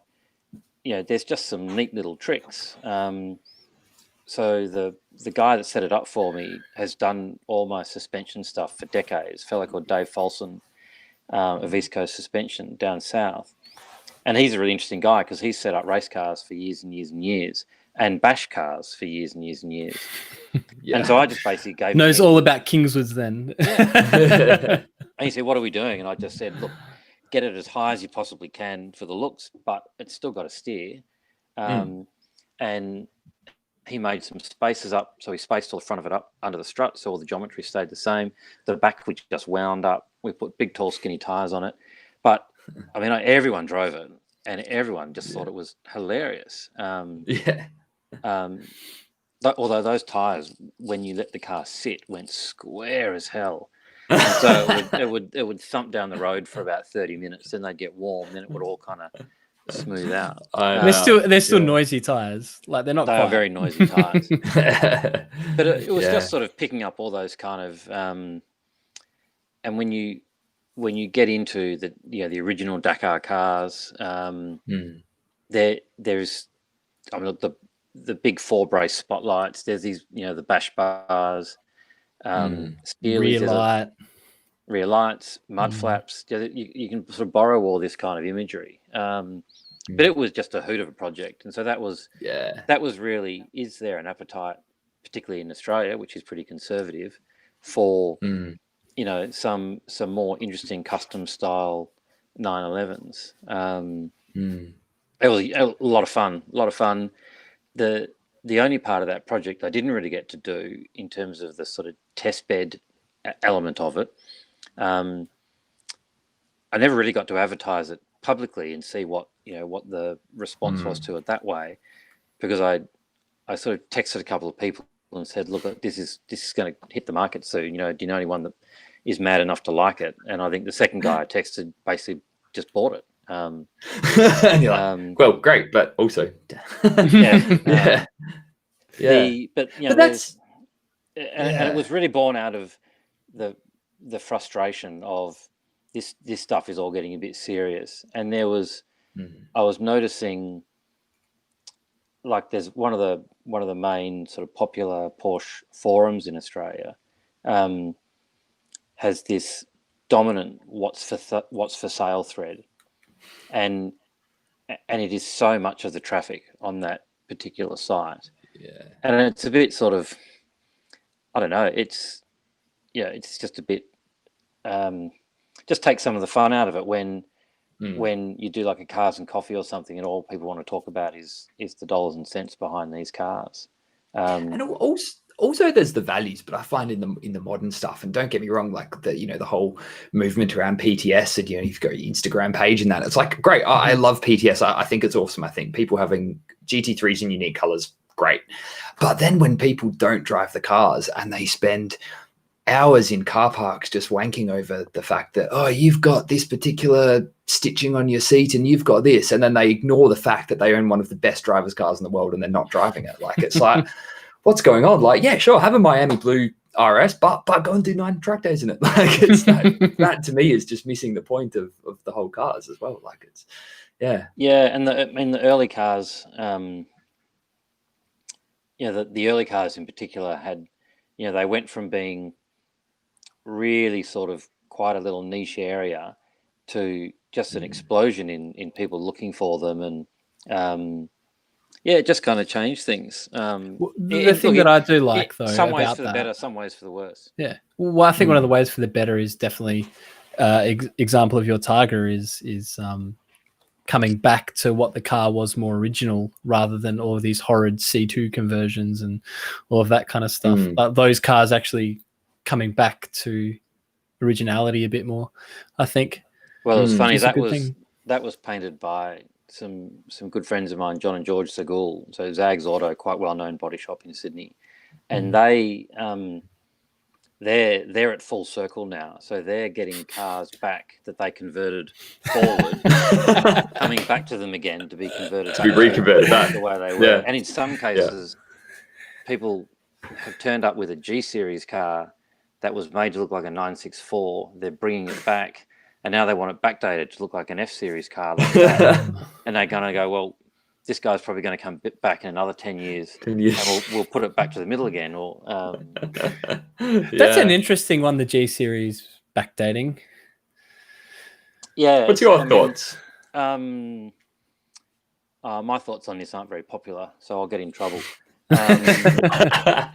there's just some neat little tricks. So the guy that set it up for me has done all my suspension stuff for decades, a fellow called Dave Folsom of East Coast Suspension down south. And he's a really interesting guy because he's set up race cars for years and years and years, and bash cars for years and years and years. And so I just basically gave knows all about Kingswoods then. he said, "What are we doing?" And I just said, "Look, get it as high as you possibly can for the looks, but it's still got to steer." And he made some spaces up, so he spaced all the front of it up under the strut, so all the geometry stayed the same. The back we just wound up. We put big, tall, skinny tires on it. But I mean, everyone drove it, and everyone just thought it was hilarious. Although those tires, when you let the car sit, went square as hell. And so it would thump down the road for about 30 minutes, then they'd get warm, then it would all kind of smooth out. They're still noisy tires. Like they're not. They quiet. are very noisy tires. But it was just sort of picking up all those kind of. And when you get into the original Dakar cars, there's, I mean, the big 4-brace spotlights. There's these, the bash bars, rear lights, mud flaps. You can sort of borrow all this kind of imagery. But it was just a hoot of a project, and so that was really, is there an appetite, particularly in Australia, which is pretty conservative, for some more interesting custom style 911s. It was a lot of fun. The only part of that project I didn't really get to do in terms of the sort of test bed element of it. I never really got to advertise it publicly and see what the response was to it that way, because I sort of texted a couple of people and said, look, this is going to hit the market soon. Do you know anyone that is mad enough to like it? And I think the second guy I texted basically just bought it. And you're like, well, great, but also, but that's, and it was really born out of the frustration of this stuff is all getting a bit serious. And there was, I was noticing, like, there's one of the main sort of popular Porsche forums in Australia has this dominant what's for sale thread, and it is so much of the traffic on that particular site. And it's a bit sort of, I don't know, it's just a bit just take some of the fun out of it when you do like a cars and coffee or something, and all people want to talk about is the dollars and cents behind these cars. And also there's the values, but I find in the modern stuff, and don't get me wrong, like the whole movement around PTS, and you've got your Instagram page and that, it's like great. I love PTS. I think it's awesome. I think people having GT3s in unique colors, great. But then when people don't drive the cars and they spend hours in car parks just wanking over the fact that, oh, you've got this particular stitching on your seat and you've got this, and then they ignore the fact that they own one of the best driver's cars in the world and they're not driving it. Like, it's like, what's going on? Like, yeah, sure, have a Miami Blue RS, but go and do 9 track days in it. Like, it's that to me is just missing the point of the whole cars as well. Like, it's and the early cars, the early cars in particular had, they went from being really sort of quite a little niche area to just an explosion in people looking for them, and it just kind of changed things. The thing that I do like, though, some ways for the better, some ways for the worse. Yeah, well, I think one of the ways for the better is definitely example of your Tiger is coming back to what the car was more original, rather than all of these horrid C2 conversions and all of that kind of stuff. But those cars actually coming back to originality a bit more, I think. Well, it was funny, that was painted by some good friends of mine, John and George Sagul. So Zag's Auto, quite well known body shop in Sydney, and they're at full circle now. So they're getting cars back that they converted forward, coming back to them again to be converted, to be reconverted back the way they were. And in some cases, people have turned up with a G series car that was made to look like a 964. They're bringing it back, and now they want it backdated to look like an F series car. Like that. And they're going to go, well, this guy's probably going to come back in another 10 years. And we'll put it back to the middle again. Or That's an interesting one, the G series backdating. Yeah. What's your thoughts? My thoughts on this aren't very popular, so I'll get in trouble. I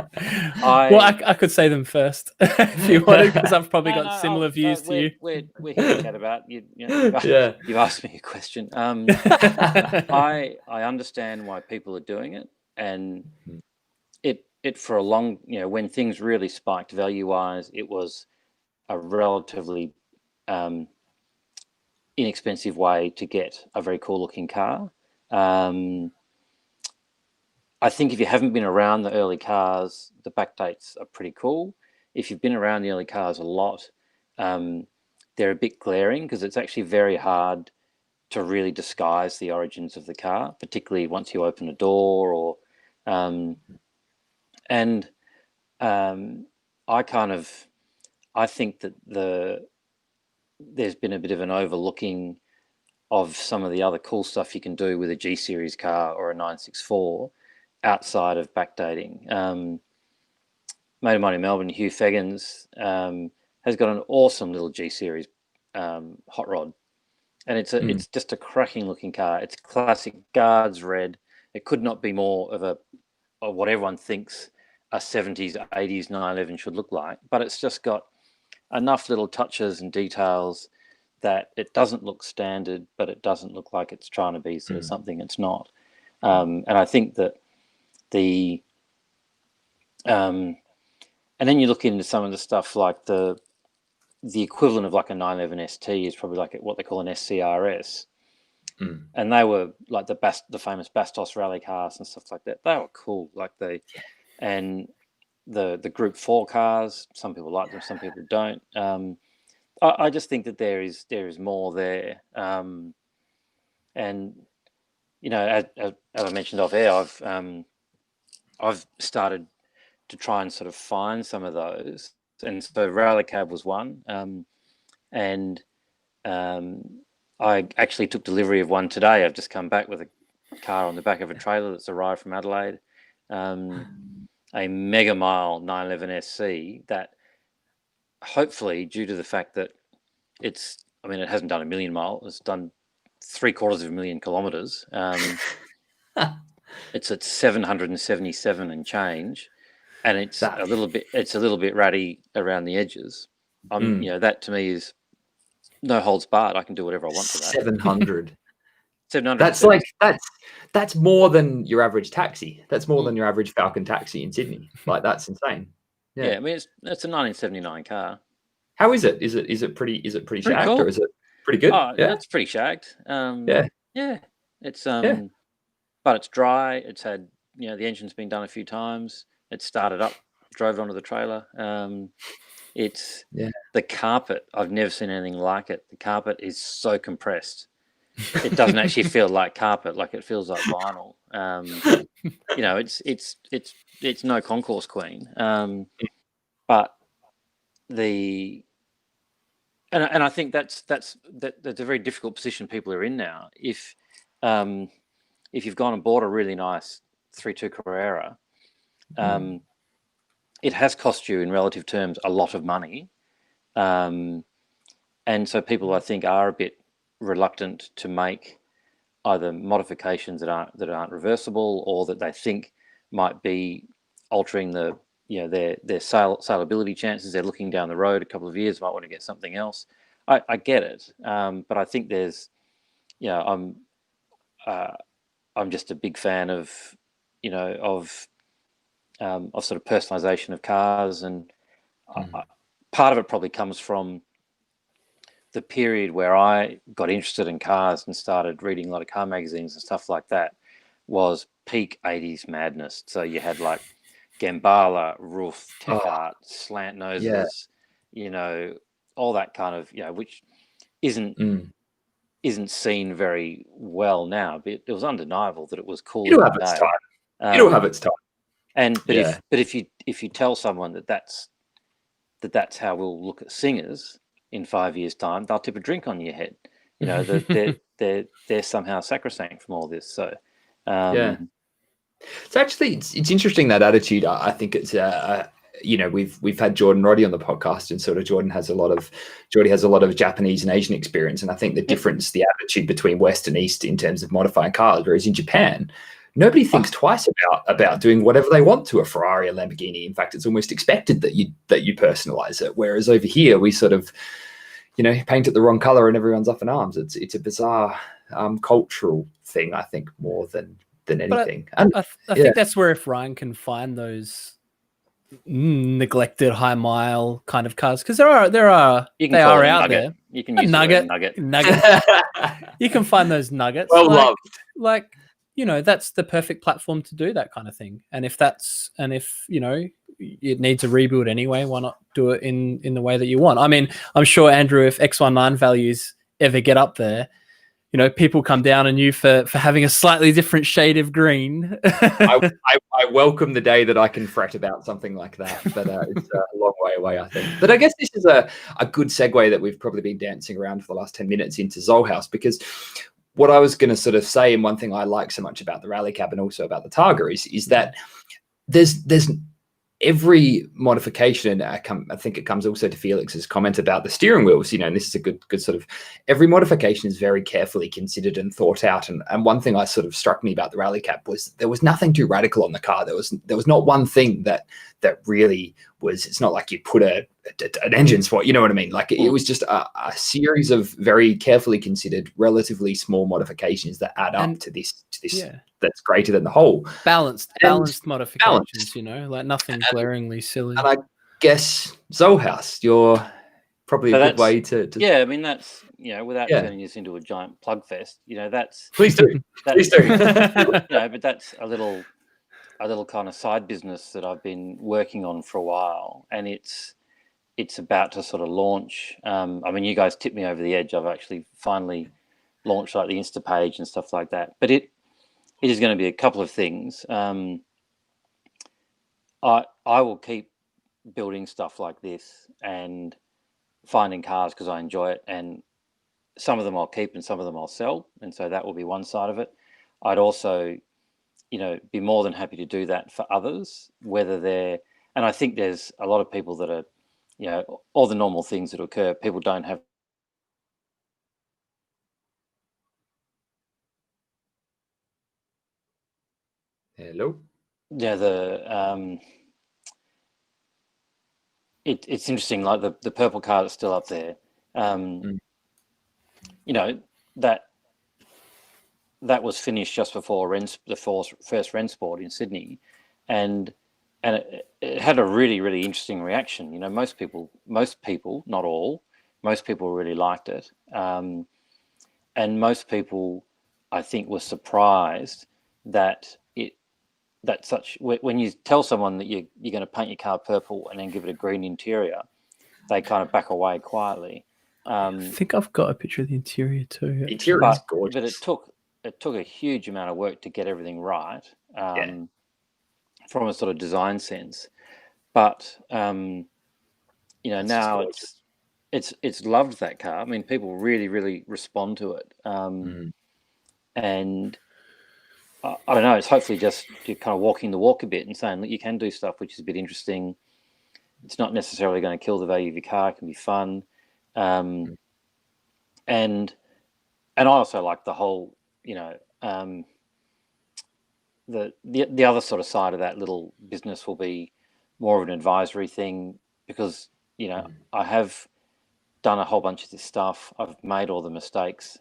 could say them first if you wanted, because I've probably got similar views to you. We're here to chat about you. Yeah. You've asked me a question. I understand why people are doing it, and it for a long, when things really spiked value wise, it was a relatively inexpensive way to get a very cool looking car. I think if you haven't been around the early cars, the backdates are pretty cool. If you've been around the early cars a lot, they're a bit glaring because it's actually very hard to really disguise the origins of the car, particularly once you open a door or I think that there's been a bit of an overlooking of some of the other cool stuff you can do with a G series car or a 964 outside of backdating. Mate of mine in Melbourne, Hugh Feggins, has got an awesome little G series hot rod, and it's just a cracking looking car. It's classic guards red. It could not be more of what everyone thinks a 70s, 80s 911 should look like, but it's just got enough little touches and details that it doesn't look standard, but it doesn't look like it's trying to be sort of something it's not. And I think that and then you look into some of the stuff like the equivalent of like a 911 ST is probably like what they call an SCRS. And they were like the famous Bastos rally cars and stuff like that. They were cool. And the Group 4 cars, some people like them, some people don't. I just think that there is more there. And as I mentioned off air, I've started to try and sort of find some of those. And so RallyCab was one. I actually took delivery of one today. I've just come back with a car on the back of a trailer that's arrived from Adelaide. A Mega Mile 911 SC that hopefully, due to the fact that it hasn't done 1 million miles, it's done 750,000 kilometers. It's at 777 and change, and it's a little bit ratty around the edges. That to me is no holds barred. I can do whatever I want to that. 700. 700. That's more than your average taxi. That's more than your average Falcon taxi in Sydney. Like, that's insane. Yeah, I mean it's a 1979 car. How is it? Is it pretty shagged, cool. or is it pretty good? Oh, yeah, it's pretty shagged. Yeah. It's but it's dry. It's had the engine's been done a few times. It started up, drove it onto the trailer. The carpet. I've never seen anything like it. The carpet is so compressed. It doesn't actually feel like carpet. Like, it feels like vinyl. It's no concourse queen. But and I think that's a very difficult position people are in now. If you've gone and bought a really nice 3.2 Carrera, it has cost you in relative terms a lot of money, and so people, I think, are a bit reluctant to make either modifications that aren't reversible, or that they think might be altering their saleability chances. They're looking down the road a couple of years, might want to get something else. I get it, but I think there's, I'm just a big fan of sort of personalization of cars, and part of it probably comes from the period where I got interested in cars and started reading a lot of car magazines and stuff like that. Was peak 80s madness. So you had like Gambala, Roof, Tech Art, slant noses, all that kind of, which isn't seen very well now, but it was undeniable that it was cool. It'll have its time. It'll have its time. But if you tell someone that's how we'll look at singers in 5 years' time, they'll tip a drink on your head. They're somehow sacrosanct from all this. So it's actually it's interesting, that attitude. I think it's we've had Jordan Roddy on the podcast, and sort of Jordy has a lot of Japanese and Asian experience, and I think the difference, the attitude between West and East in terms of modifying cars, whereas in Japan, nobody thinks twice about doing whatever they want to a Ferrari or Lamborghini. In fact, it's almost expected that you personalize it. Whereas over here, we sort of, paint it the wrong color and everyone's up in arms. It's a bizarre cultural thing, I think, more than anything. I think that's where if Ryan can find those neglected high mile kind of cars, because they are out there. You can use nugget. You can find those nuggets. Well loved. That's the perfect platform to do that kind of thing. And if it needs a rebuild anyway, why not do it in the way that you want? I mean, I'm sure, Andrew, if X19 values ever get up there, people come down on you for having a slightly different shade of green. I welcome the day that I can fret about something like that, but it's a long way away, I think. But I guess this is a good segue that we've probably been dancing around for the last 10 minutes into Zollhouse, because what I was going to sort of say, and one thing I like so much about the RallyCab and also about the Targa is that there's every modification, and I think it comes also to Felix's comment about the steering wheels, and this is a good sort of, every modification is very carefully considered and thought out. And one thing I sort of struck me about the RallyCab was there was nothing too radical on the car. There was not one thing that really was, it's not like you put an engine spot, you know what I mean? Like it was just a series of very carefully considered, relatively small modifications that add up to this that's greater than the whole. Balanced modifications, like nothing glaringly silly. And I guess Zollhouse, you're probably a good way to yeah, I mean, that's, without turning this into a giant plug fest, that's please do. Please do. But that's a little kind of side business that I've been working on for a while, and it's about to sort of launch. I mean, you guys tipped me over the edge. I've actually finally launched like the Insta page and stuff like that. But it is going to be a couple of things. I will keep building stuff like this and finding cars because I enjoy it, and some of them I'll keep and some of them I'll sell, and so that will be one side of it. I'd also be more than happy to do that for others, whether they're, and I think there's a lot of people that are, all the normal things that occur, people don't have. Hello. Yeah, it's interesting, like the purple car that's still up there, that was finished just before the first Rennsport in Sydney, and it had a really, really interesting reaction. Most people, not all, most people really liked it, and most people, I think, were surprised that when you tell someone that you're going to paint your car purple and then give it a green interior, they kind of back away quietly. I think I've got a picture of the interior too. The interior is gorgeous, but it took a huge amount of work to get everything right, from a sort of design sense. But now it's loved, that car. I mean, people really, really respond to it, and I don't know. It's hopefully just you're kind of walking the walk a bit and saying that you can do stuff which is a bit interesting. It's not necessarily going to kill the value of your car. It can be fun, and I also like the whole, the other sort of side of that little business will be more of an advisory thing, because I have done a whole bunch of this stuff. I've made all the mistakes.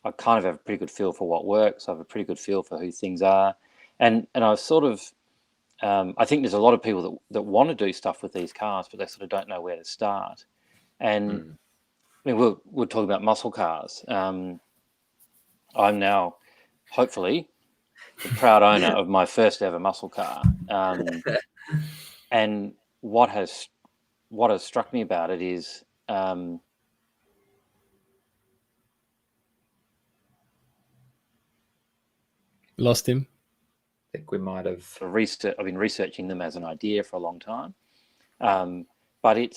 I kind of have a pretty good feel for what works. I have a pretty good feel for who things are, and I've sort of I think there's a lot of people that want to do stuff with these cars, but they sort of don't know where to start. And I mean, we'll talk about muscle cars. I'm now, hopefully, the proud owner of my first ever muscle car. And what has struck me about it is lost him. I think we might have. I've been researching them as an idea for a long time, but it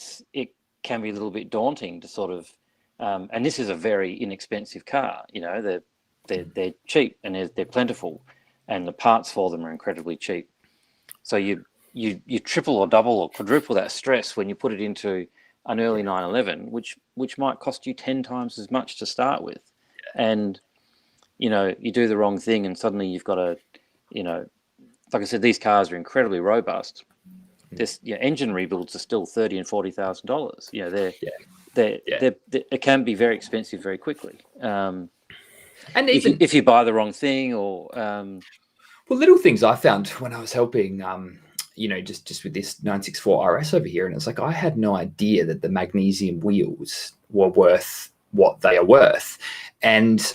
can be a little bit daunting to sort of. And this is a very inexpensive car. They're cheap and they're plentiful, and the parts for them are incredibly cheap. So you triple or double or quadruple that stress when you put it into an early 911, which might cost you 10 times as much to start with. And you do the wrong thing and suddenly you've got to, like I said, these cars are incredibly robust. This engine rebuilds are still $30,000 and $40,000. It can be very expensive very quickly. And even if you buy the wrong thing or well, little things I found when I was helping, just with this 964 RS over here, and it's like I had no idea that the magnesium wheels were worth what they are worth, and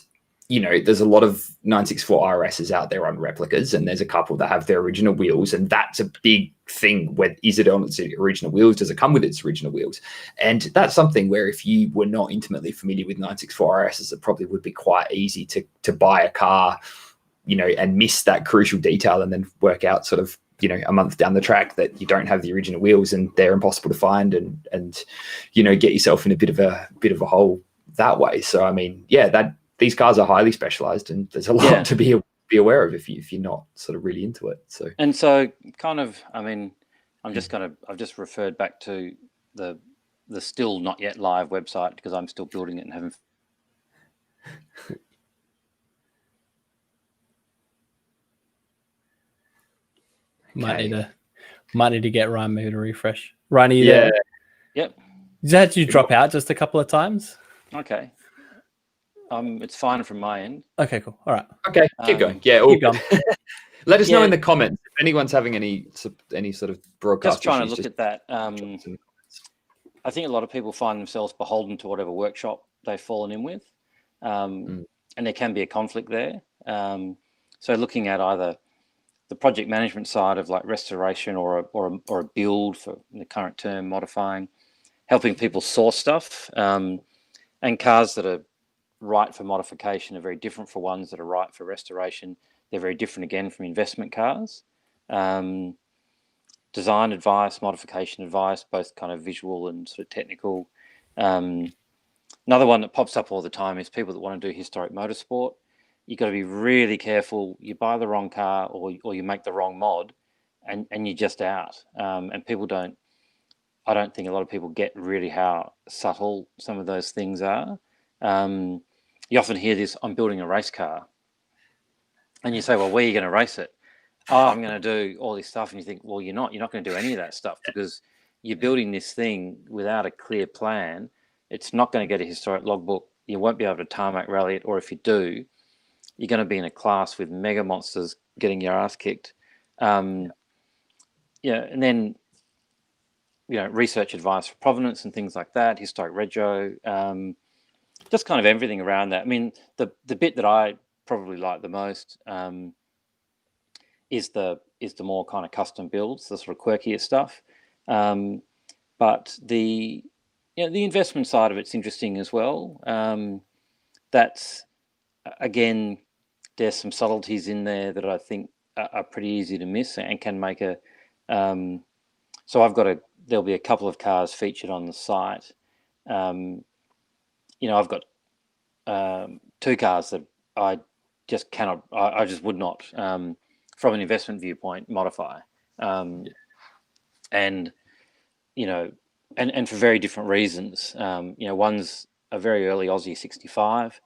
there's a lot of 964 RSs out there on replicas, and there's a couple that have their original wheels, and that's a big thing. Is it on its original wheels? Does it come with its original wheels? And that's something where if you were not intimately familiar with 964 RSs, it probably would be quite easy to buy a car, and miss that crucial detail, and then work out sort of, a month down the track that you don't have the original wheels and they're impossible to find, and get yourself in a bit of a hole that way. So I mean, these cars are highly specialized, and there's a lot to be aware of if you're not sort of really into it. So kind of, I mean, I've just referred back to the still not yet live website because I'm still building it and haven't. Might need to get Ryan maybe to refresh. Ryan, are you there? Yep. Did you drop out just a couple of times? Okay. It's fine from my end. Okay, cool. All right. Okay, keep going. Yeah, keep going. Let us know in the comments if anyone's having any sort of broadcast. Just trying to look at that. I think a lot of people find themselves beholden to whatever workshop they've fallen in with, and there can be a conflict there. So looking at either the project management side of like restoration or a build, for the current term, modifying, helping people source stuff, and cars that are right for modification are very different for ones that are right for restoration. They're very different again from investment cars. Design advice, modification advice, both kind of visual and sort of technical. Another one that pops up all the time is people that want to do historic motorsport. You've got to be really careful. You buy the wrong car or you make the wrong mod and you're just out. And I don't think a lot of people get really how subtle some of those things are. You often hear this, I'm building a race car. And you say, well, where are you going to race it? Oh, I'm going to do all this stuff. And you think, well, you're not going to do any of that stuff because you're building this thing without a clear plan. It's not going to get a historic logbook. You won't be able to tarmac rally it. Or if you do, you're going to be in a class with mega monsters getting your ass kicked. And then, research advice for provenance and things like that, historic rego, just kind of everything around that. I mean, the bit that I probably like the most is the more kind of custom builds, the sort of quirkier stuff. But the investment side of it's interesting as well. That's again, there's some subtleties in there that I think are pretty easy to miss and can make a. So there'll be a couple of cars featured on the site. I've got two cars that I just cannot, I just would not, from an investment viewpoint, modify. And for very different reasons. One's a very early Aussie 65.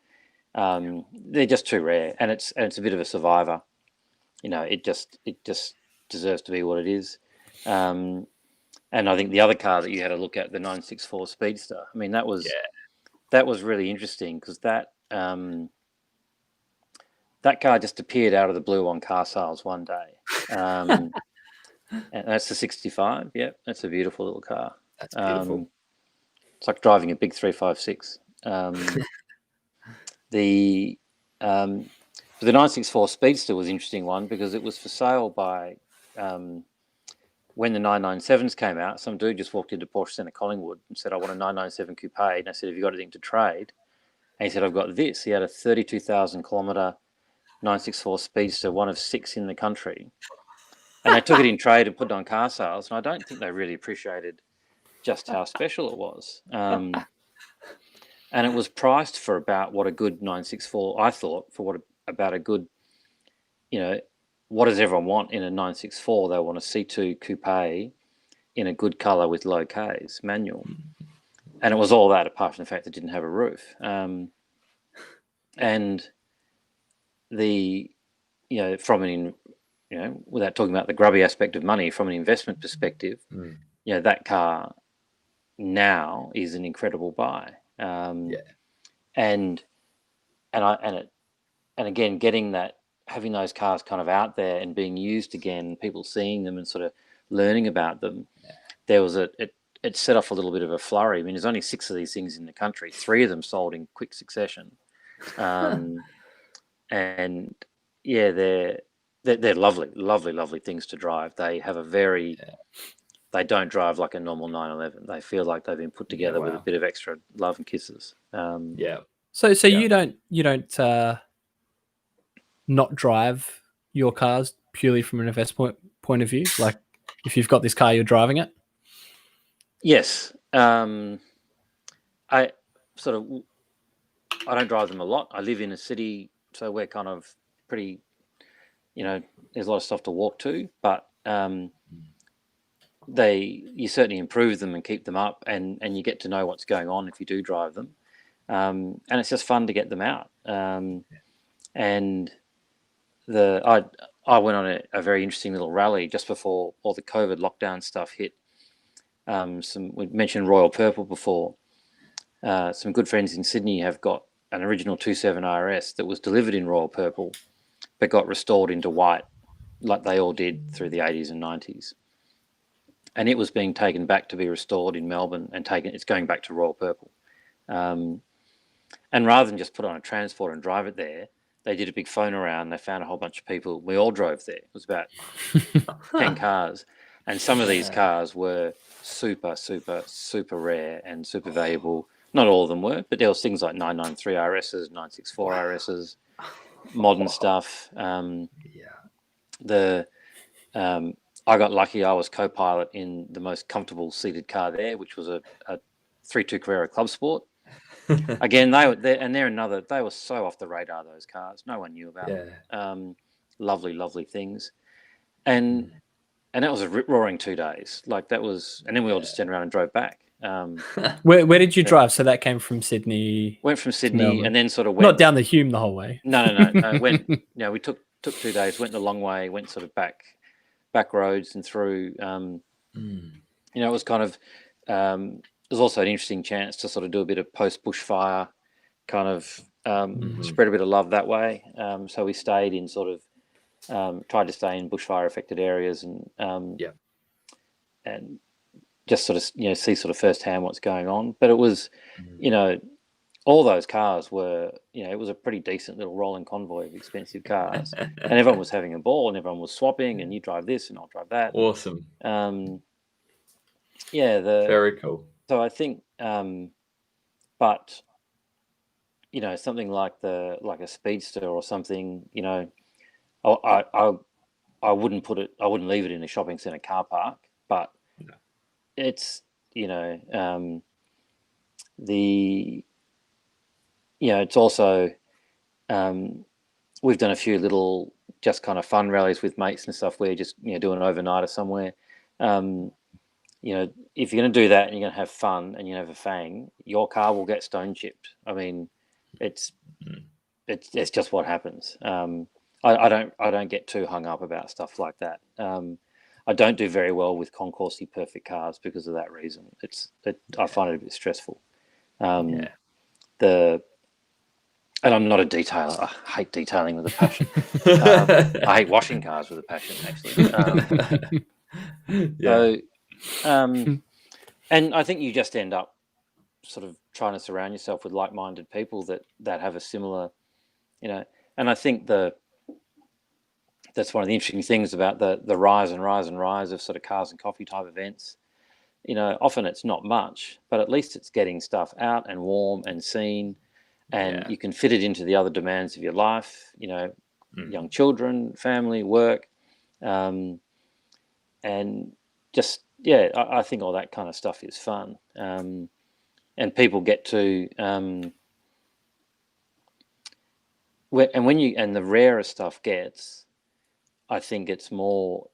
They're just too rare, and it's a bit of a survivor. It just deserves to be what it is. And I think the other car that you had a look at, the 964 Speedster, I mean, that was really interesting because that car just appeared out of the blue on car sales one day. And that's the 65. Yeah, that's a beautiful little car. That's beautiful. It's like driving a big 356. The 964 Speedster was an interesting one because it was for sale by when the 997s came out. Some dude just walked into Porsche Centre Collingwood and said, I want a 997 coupe. And I said, have you got anything to trade? And he said, I've got this. He had a 32,000 kilometre 964 Speedster, one of 6 in the country. And they took it in trade and put it on car sales. And I don't think they really appreciated just how special it was. And it was priced for about what a good 964, I thought, for about a good, what does everyone want in a 964? They want a C2 coupe in a good colour with low Ks, manual. And it was all that apart from the fact that it didn't have a roof. And from without talking about the grubby aspect of money, from an investment perspective, that car now is an incredible buy. And again, having those cars kind of out there and being used again, people seeing them and sort of learning about them, it set off a little bit of a flurry. I mean, there's only 6 of these things in the country. 3 of them sold in quick succession. And yeah, they're lovely, lovely, lovely things to drive. They have they don't drive like a normal 911. They feel like they've been put together with a bit of extra love and kisses. So you don't not drive your cars purely from an investment point of view? Like, if you've got this car, you're driving it? Yes. I don't drive them a lot. I live in a city, so we're kind of pretty, there's a lot of stuff to walk to, but you certainly improve them and keep them up, and you get to know what's going on if you do drive them. And it's just fun to get them out. And I went on a very interesting little rally just before all the COVID lockdown stuff hit. We mentioned Royal Purple before. Some good friends in Sydney have got an original 27 RS that was delivered in Royal Purple, but got restored into white, like they all did through the 80s and 90s. And it was being taken back to be restored in Melbourne, and it's going back to Royal Purple. And rather than just put on a transport and drive it there, they did a big phone around. They found a whole bunch of people. We all drove there. It was about 10 cars. And some of these cars were super, super, super rare and super valuable. Not all of them were, but there was things like 993 RSs, 964 RSs, modern stuff. I got lucky. I was co-pilot in the most comfortable seated car there, which was a 3.2 Carrera Club Sport. Again, they were so off the radar, those cars. No one knew about them. Lovely, lovely things. And that was a rip-roaring 2 days. Like, that was, and then we all just turned around and drove back. Where did you drive? So that came from Sydney. Went from Sydney and then sort of went. Not down the Hume the whole way. No. Went. We took 2 days. Went the long way. Went sort of back roads and through. It was kind of. It was also an interesting chance to sort of do a bit of post bushfire, kind of spread a bit of love that way. So we stayed in sort of. Tried to stay in bushfire affected areas and just sort of see sort of firsthand what's going on. But it was all those cars were it was a pretty decent little rolling convoy of expensive cars, and everyone was having a ball and everyone was swapping, and you drive this and I'll drive that. Awesome. Very cool. So I think, but something like a Speedster or something, I wouldn't leave it in a shopping centre car park, but it's it's also we've done a few little just kind of fun rallies with mates and stuff where you just do an overnighter somewhere. If you're going to do that and you're going to have fun and you have a fang, your car will get stone chipped. I mean, it's just what happens. I don't get too hung up about stuff like that. I don't do very well with concourse-y perfect cars because of that reason. I find it a bit stressful. And I'm not a detailer. I hate detailing with a passion. I hate washing cars with a passion, actually. And I think you just end up sort of trying to surround yourself with like-minded people that have a similar, and I think that's one of the interesting things about the rise of sort of cars and coffee type events. Often it's not much, but at least it's getting stuff out and warm and seen, and you can fit it into the other demands of your life, young children, family, work, and just, I think all that kind of stuff is fun. And people get to, and the rarer stuff gets, I think it's more,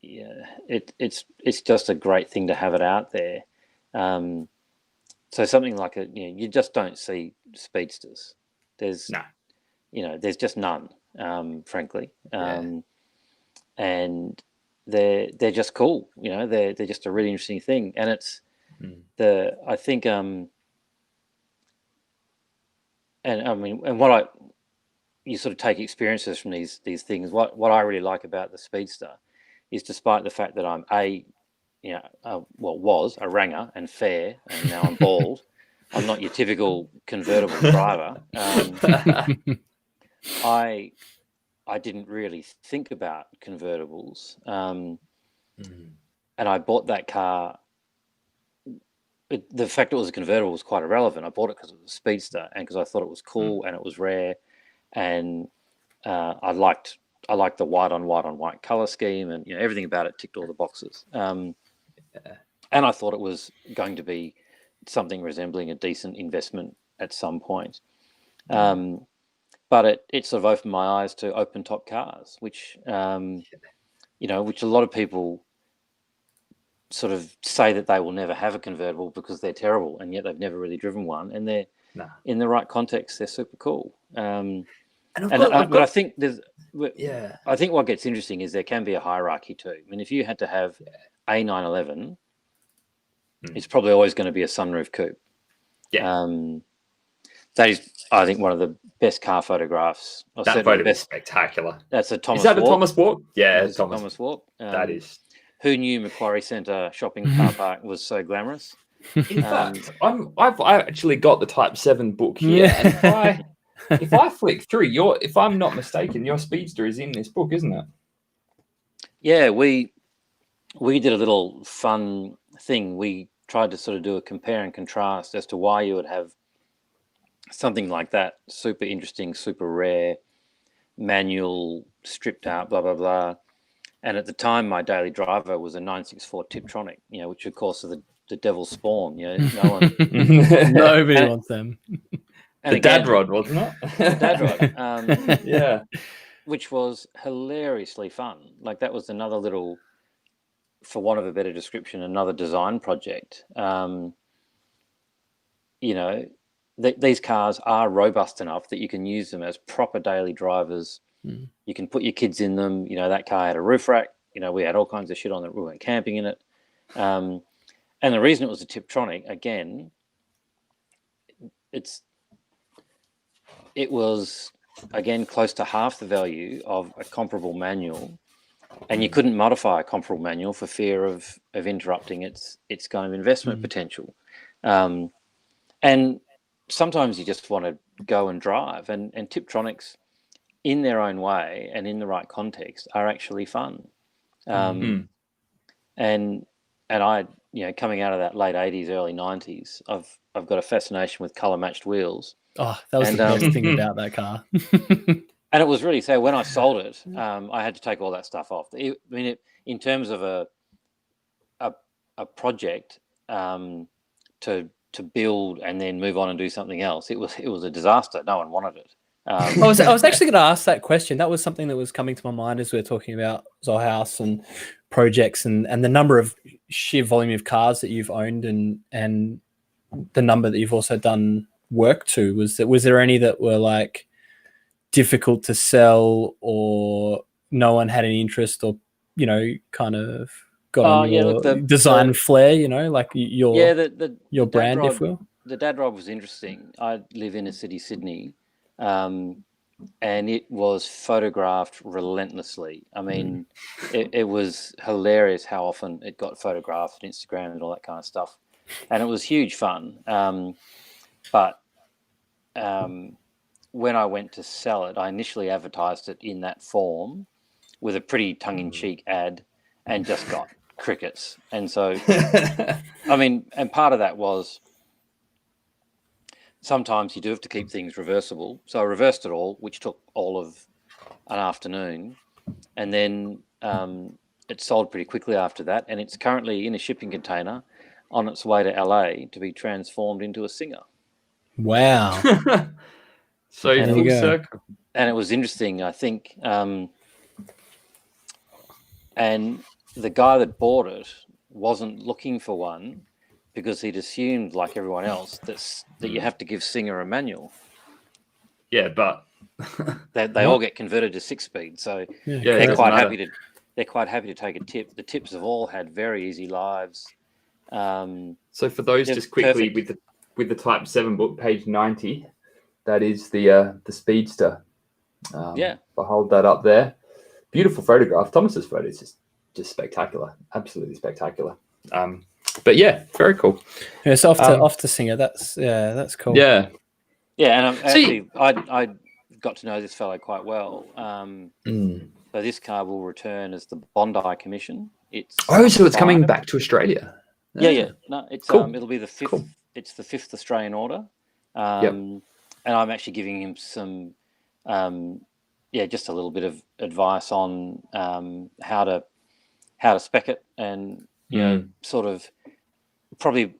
it's just a great thing to have it out there. So something like you just don't see Speedsters. There's just none. frankly. And they're just cool, you know. They're just a really interesting thing, and it's I think and I mean, and you sort of take experiences from these things. What I really like about the Speedster is, despite the fact that I'm was a ranger and fair, and now I'm bald, I'm not your typical convertible driver. I didn't really think about convertibles, and I bought that car. The fact it was a convertible was quite irrelevant. I bought it because it was a Speedster and because I thought it was cool and it was rare, and I liked the white on white color scheme, and everything about it ticked all the boxes. And I thought it was going to be something resembling a decent investment at some point. But it sort of opened my eyes to open top cars, which which a lot of people sort of say that they will never have a convertible because they're terrible, and yet they've never really driven one, and they're in the right context, they're super cool. But I think I think what gets interesting is there can be a hierarchy too. I mean, if you had to have a 911, it's probably always going to be a sunroof coupe. That is, I think, one of the best car photographs. That photo is spectacular. That's a Thomas. Is that Walk. A Thomas Walk? Yeah, it's Thomas Walk. That is. Who knew Macquarie Centre shopping car park was so glamorous? In fact, I've actually got the Type 7 book here, and if I flick through if I'm not mistaken, your Speedster is in this book, isn't it? Yeah, we did a little fun thing. We tried to sort of do a compare and contrast as to why you would have something like that, super interesting, super rare, manual, stripped out, blah, blah, blah. And at the time, my daily driver was a 964 Tiptronic, which of course are the devil's spawn. No one, nobody wants them. And dad rod, wasn't it? Dad rod, yeah, which was hilariously fun. Like, that was another little, for want of a better description, another design project. These cars are robust enough that you can use them as proper daily drivers. You can put your kids in them. That car had a roof rack. We had all kinds of shit on it. We went camping in it. And the reason it was a Tiptronic, again, it was, again, close to half the value of a comparable manual. And you couldn't modify a comparable manual for fear of interrupting its kind of investment potential. And sometimes you just want to go and drive. And Tiptronics, in their own way and in the right context, are actually fun. And I, coming out of that late 80s, early 90s, I've got a fascination with color matched wheels. Oh, that was the best thing about that car. And it was really so when I sold it, I had to take all that stuff off. In terms of a project to build and then move on and do something else, it was a disaster. No one wanted it. I was actually going to ask that question. That was something that was coming to my mind as we were talking about Zollhouse and projects and the number of sheer volume of cars that you've owned and the number that you've also done work to. Was there any that were like difficult to sell, or no one had any interest, or kind of got on your design flair? Like your brand, if you will. The dad rod was interesting. I live in a city, Sydney. And it was photographed relentlessly. I mean, it was hilarious how often it got photographed on Instagram and all that kind of stuff. And it was huge fun. But when I went to sell it, I initially advertised it in that form with a pretty tongue-in-cheek ad and just got crickets. And so, I mean, and part of that was sometimes you do have to keep things reversible. So I reversed it all, which took all of an afternoon. And then it sold pretty quickly after that. And it's currently in a shipping container on its way to LA to be transformed into a Singer. Wow. So full circle. And it was interesting, I think. And the guy that bought it wasn't looking for one, because he'd assumed, like everyone else, that you have to give Singer a manual. Yeah, but they all get converted to 6-speed. So Yeah, Yeah, it they're doesn't quite matter. happy to take a tip. The tips have all had very easy lives. So for those They're just quickly perfect. with the Type 7 book, page 90, that is the Speedster. Yeah. I'll hold that up there. Beautiful photograph. Thomas's photo is just spectacular. Absolutely spectacular. But yeah, very cool. Yeah, it's off to Singer. That's cool. Yeah. Yeah, and See- I got to know this fellow quite well. Mm. So this car will return as the Bondi Commission. So it's coming five. back to Australia. Yeah. No, it's Cool. it'll be the fifth. Cool. It's the 5th Australian order. Yep. And I'm actually giving him some, just a little bit of advice on how to spec it, and sort of probably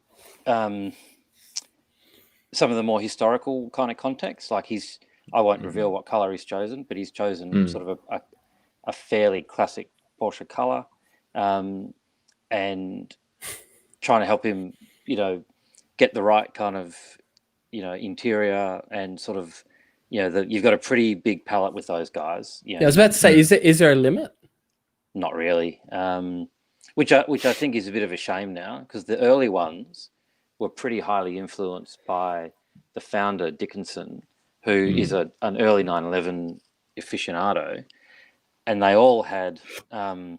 some of the more historical kind of context. Like I won't reveal what color he's chosen, but he's chosen sort of a fairly classic Porsche color, and trying to help him, get the right kind of, interior, and sort of, you've got a pretty big palette with those guys. I was about to say, is there a limit? Not really, which I think is a bit of a shame now, because the early ones were pretty highly influenced by the founder Dickinson, who is an early 911 aficionado, and they all had, I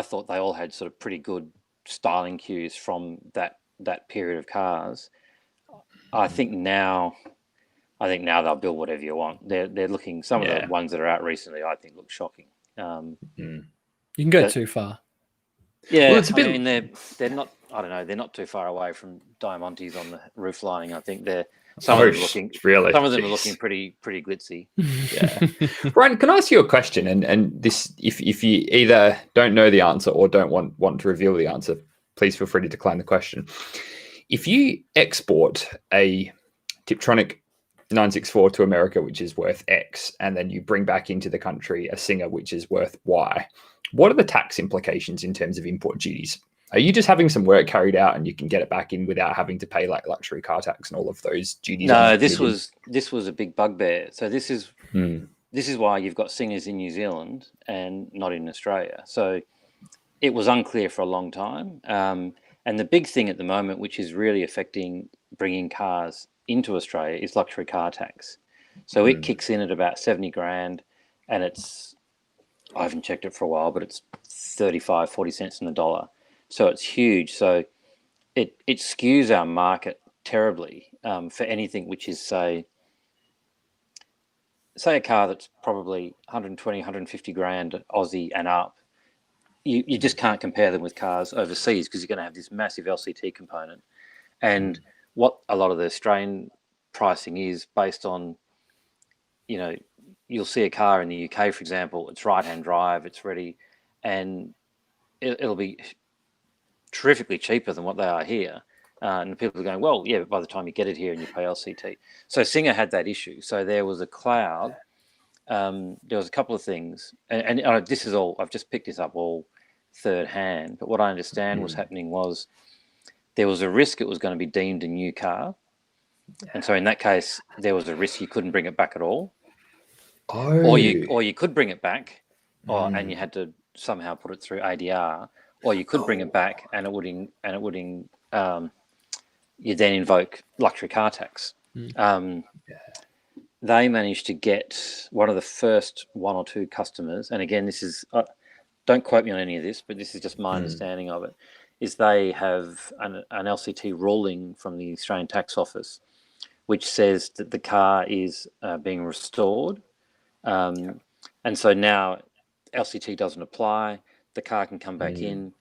thought they all had sort of pretty good styling cues from that period of cars. I think now they'll build whatever you want. They're looking, some of the ones that are out recently, I think, look shocking. You can go too far. Yeah, Well, it's a bit... I mean, they're not. I don't know. They're not too far away from Diamantes on the roof lining. I think some of them are looking pretty glitzy. Yeah. Ryan, can I ask you a question? And this, if you either don't know the answer or don't want to reveal the answer, please feel free to decline the question. If you export a Tiptronic 964 to America, which is worth X, and then you bring back into the country a Singer, which is worth Y, what are the tax implications in terms of import duties? Are you just having some work carried out and you can get it back in without having to pay like luxury car tax and all of those duties? No, this was a big bugbear. So this is why you've got Singers in New Zealand and not in Australia. So it was unclear for a long time. And the big thing at the moment, which is really affecting bringing cars into Australia, is luxury car tax. So it kicks in at about 70 grand, and I haven't checked it for a while, but it's 35, 40 cents in the dollar. So it's huge. So it skews our market terribly for anything which is, say a car that's probably 120, 150 grand Aussie and up. You just can't compare them with cars overseas, because you're going to have this massive LCT component. And what a lot of the Australian pricing is based on, you'll see a car in the UK, for example, it's right-hand drive, it's ready, and it'll be terrifically cheaper than what they are here. And people are going, well, yeah, but by the time you get it here and you pay LCT. So Singer had that issue. So there was a cloud. There was a couple of things, and this is all, I've just picked this up all third hand, but what I understand was happening was there was a risk it was going to be deemed a new car. And so in that case, there was a risk you couldn't bring it back at all. Or you could bring it back, and you had to somehow put it through ADR, or you could bring it back and it would you then invoke luxury car tax. They managed to get one of the first one or two customers, and again, this is don't quote me on any of this, but this is just my understanding of it, is they have an LCT ruling from the Australian Tax Office, which says that the car is being restored. And so now LCT doesn't apply, the car can come back in.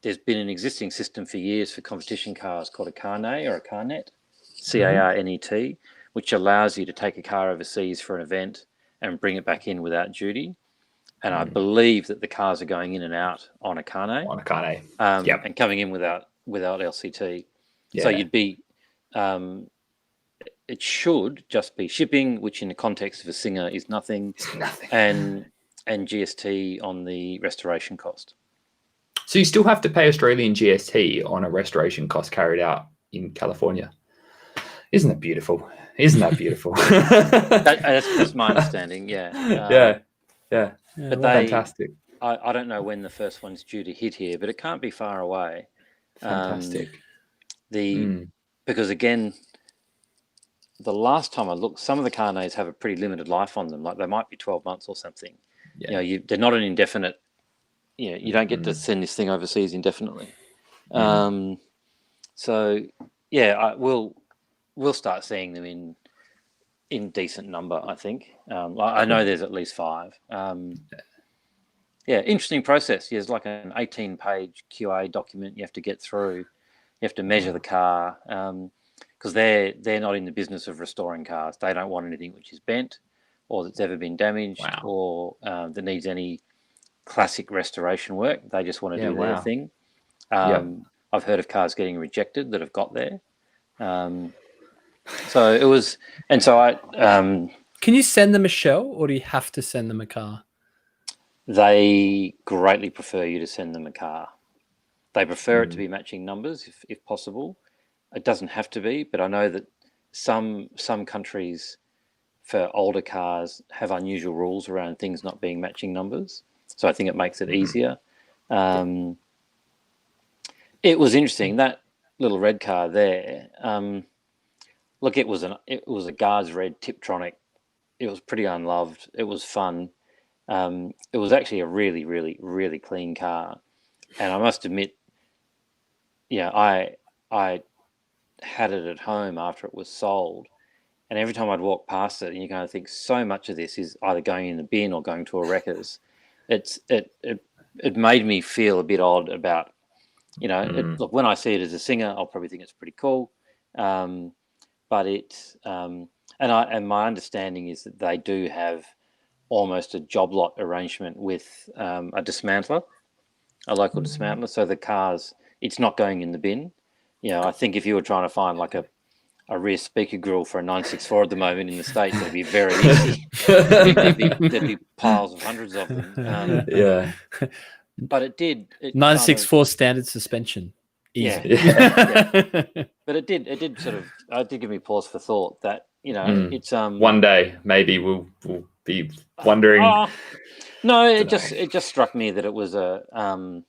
There's been an existing system for years for competition cars called a Carnet or a Carnet, C-A-R-N-E-T, which allows you to take a car overseas for an event and bring it back in without duty. And I believe that the cars are going in and out on a Carnet. And coming in without LCT. Yeah. So you'd be, it should just be shipping, which in the context of a Singer is nothing. It's nothing. And GST on the restoration cost. So you still have to pay Australian GST on a restoration cost carried out in California. Isn't it beautiful? Isn't that beautiful? That's my understanding. Yeah. Yeah. But Fantastic. I don't know when the first one's due to hit here, but it can't be far away. Fantastic. Because again, the last time I looked, some of the carnets have a pretty limited life on them. Like they might be 12 months or something. Yeah. They're not an indefinite. You don't get to send this thing overseas indefinitely. So yeah, we'll start seeing them in decent number. I think. I know there's at least 5. Interesting process. There's like an 18-page QA document you have to get through. You have to measure the car because they're not in the business of restoring cars. They don't want anything which is bent or that's ever been damaged or that needs any classic restoration work. They just want to do their thing. I've heard of cars getting rejected that have got there. So it was, and so I. Can you send them a shell, or do you have to send them a car? They greatly prefer you to send them a car. They prefer it to be matching numbers if possible. It doesn't have to be, but I know that some countries for older cars have unusual rules around things not being matching numbers. So I think it makes it easier. It was interesting, that little red car there. Look, it was a Guards red Tiptronic. It was pretty unloved. It was fun. It was actually a really, really, really clean car. And I must admit, I had it at home after it was sold. And every time I'd walk past it, and you kind of think, so much of this is either going in the bin or going to a wreckers. It made me feel a bit odd about, look, when I see it as a singer, I'll probably think it's pretty cool. But and my understanding is that they do have almost a job lot arrangement with a dismantler, a local dismantler. So the cars, it's not going in the bin. I think if you were trying to find like a rear speaker grill for a 964 at the moment in the States, it'd be very easy. there'd be piles of hundreds of them. But it did. 964 standard suspension. Easy. Yeah. But it did sort of. It did give me pause for thought that it's one day maybe we'll be wondering. No, it just struck me that it was a and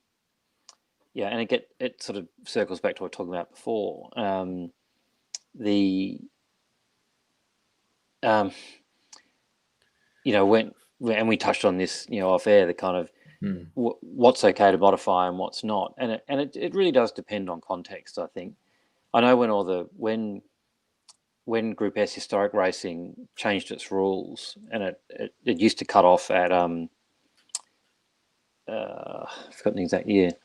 it sort of circles back to what we were talking about before. When we touched on this, off air, the kind of what's okay to modify and what's not, and it really does depend on context. I think I know when Group S historic racing changed its rules, and it used to cut off at I forgot the exact year. It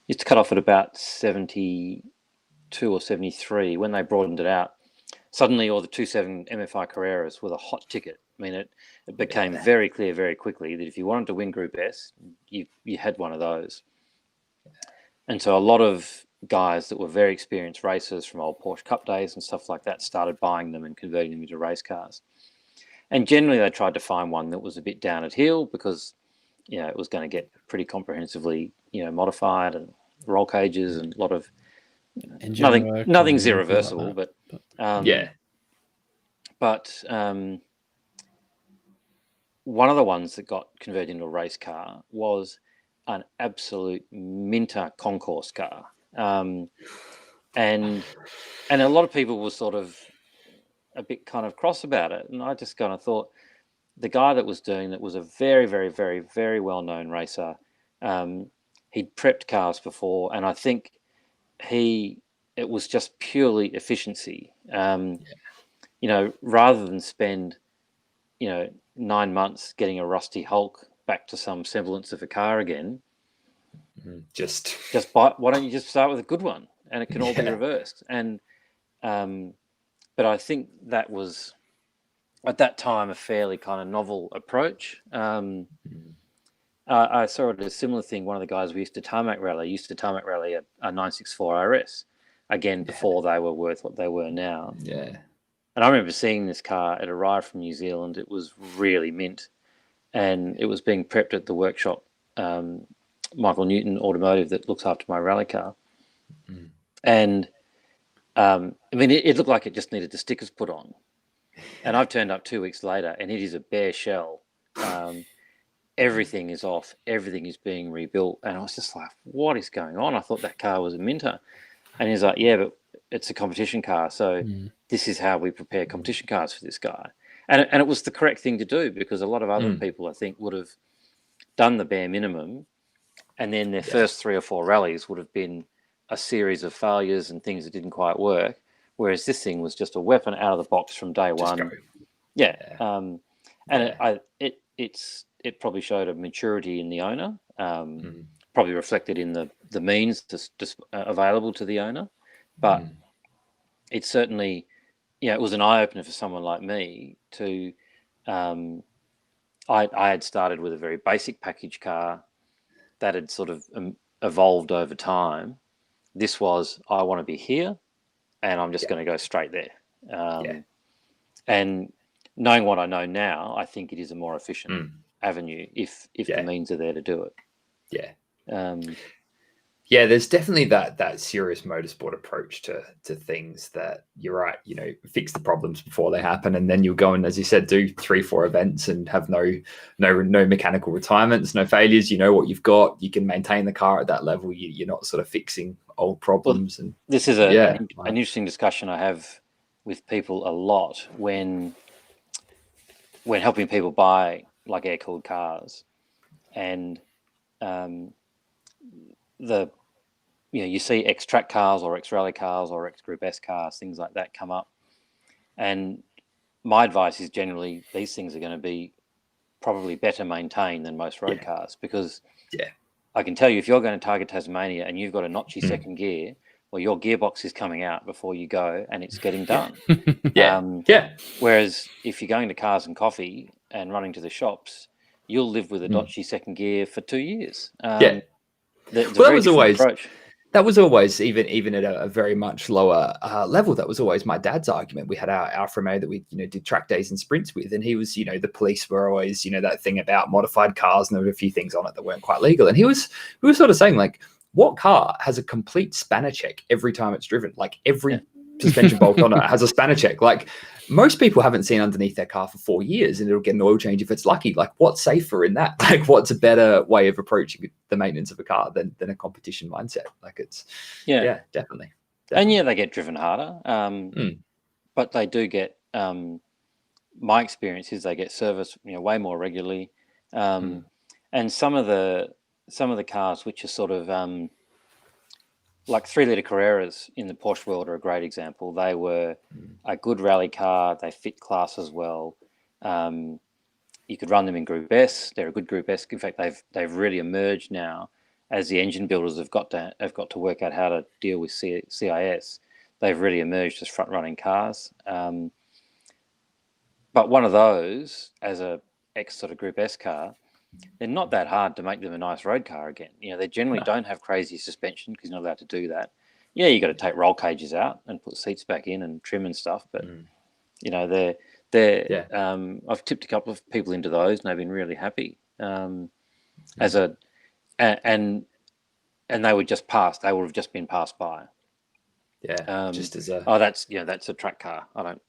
used to cut off at about 72 or 73. When they broadened it out, suddenly all the 27 MFI Carreras were the hot ticket. I mean, it became very clear very quickly that if you wanted to win Group S, you had one of those. And so a lot of guys that were very experienced racers from old Porsche Cup days and stuff like that started buying them and converting them into race cars. And generally they tried to find one that was a bit down at heel because, it was going to get pretty comprehensively, modified and roll cages and a lot of nothing's irreversible, like but one of the ones that got converted into a race car was an absolute minter concourse car. And a lot of people were sort of a bit kind of cross about it. And I just kind of thought the guy that was doing it was a very, very, very, very well-known racer. He'd prepped cars before, and I think it was just purely efficiency. Rather than spend, 9 months getting a rusty Hulk back to some semblance of a car again, just buy. Why don't you just start with a good one, and it can all be reversed? And but I think that was at that time a fairly kind of novel approach. I saw it as a similar thing. One of the guys we used to tarmac rally a 964 RS, again before they were worth what they were now. Yeah. And I remember seeing this car. It arrived from New Zealand. It was really mint, and it was being prepped at the workshop, Michael Newton Automotive, that looks after my rally car. And I mean, it looked like it just needed the stickers put on. And I've turned up 2 weeks later, and it is a bare shell. Everything is off. Everything is being rebuilt. And I was just like, what is going on? I thought that car was a Minter. And he's like, yeah, but it's a competition car. So this is how we prepare competition cars for this guy. And it was the correct thing to do, because a lot of other people, I think, would have done the bare minimum. And then their first 3 or 4 rallies would have been a series of failures and things that didn't quite work. Whereas this thing was just a weapon out of the box from day one. Go. Yeah. And it probably showed a maturity in the owner, probably reflected in the means available to the owner. But it certainly, it was an eye-opener for someone like me to, I had started with a very basic package car that had sort of evolved over time. This was, I want to be here, and I'm just going to go straight there. And knowing what I know now, I think it is a more efficient avenue if the means are there to do it. There's definitely that serious motorsport approach to things that, you're right, fix the problems before they happen, and then you'll go and, as you said, do 3-4 events and have no mechanical retirements, no failures. You know what you've got. You can maintain the car at that level. You're not sort of fixing old problems. Well, and this is an interesting discussion I have with people a lot when helping people buy like air-cooled cars, and you see ex-track cars or ex-rally cars or ex-Group S cars, things like that come up. And my advice is generally these things are going to be probably better maintained than most road cars, because I can tell you, if you're going to target Tasmania and you've got a notchy second gear, well, your gearbox is coming out before you go, and it's getting done. Whereas if you're going to Cars and Coffee and running to the shops, you'll live with a dodgy second gear for 2 years. That was always even at a very much lower level. That was always my dad's argument. We had our Alfa Romeo that we did track days and sprints with, and he was the police were always that thing about modified cars, and there were a few things on it that weren't quite legal, and we were sort of saying, like, what car has a complete spanner check every time it's driven? Like, every suspension bolt on it has a spanner check. Like, most people haven't seen underneath their car for 4 years, and it'll get an oil change if it's lucky. Like, what's safer in that? Like, what's a better way of approaching the maintenance of a car than a competition mindset? Like, it's definitely. And they get driven harder, but they do get. My experience is they get serviced, way more regularly, and some of the cars which are sort of like 3-litre Carreras in the Porsche world are a great example. They were a good rally car. They fit class as well. You could run them in Group S. They're a good Group S. In fact, they've really emerged now as the engine builders have got to work out how to deal with CIS. They've really emerged as front-running cars. But one of those, as a ex sort of Group S car, they're not that hard to make them a nice road car again. They generally don't have crazy suspension, because you're not allowed to do that. Yeah, you got to take roll cages out and put seats back in and trim and stuff. But I've tipped a couple of people into those, and they've been really happy. And they would just pass. They would have just been passed by. Just as a that's a track car. I don't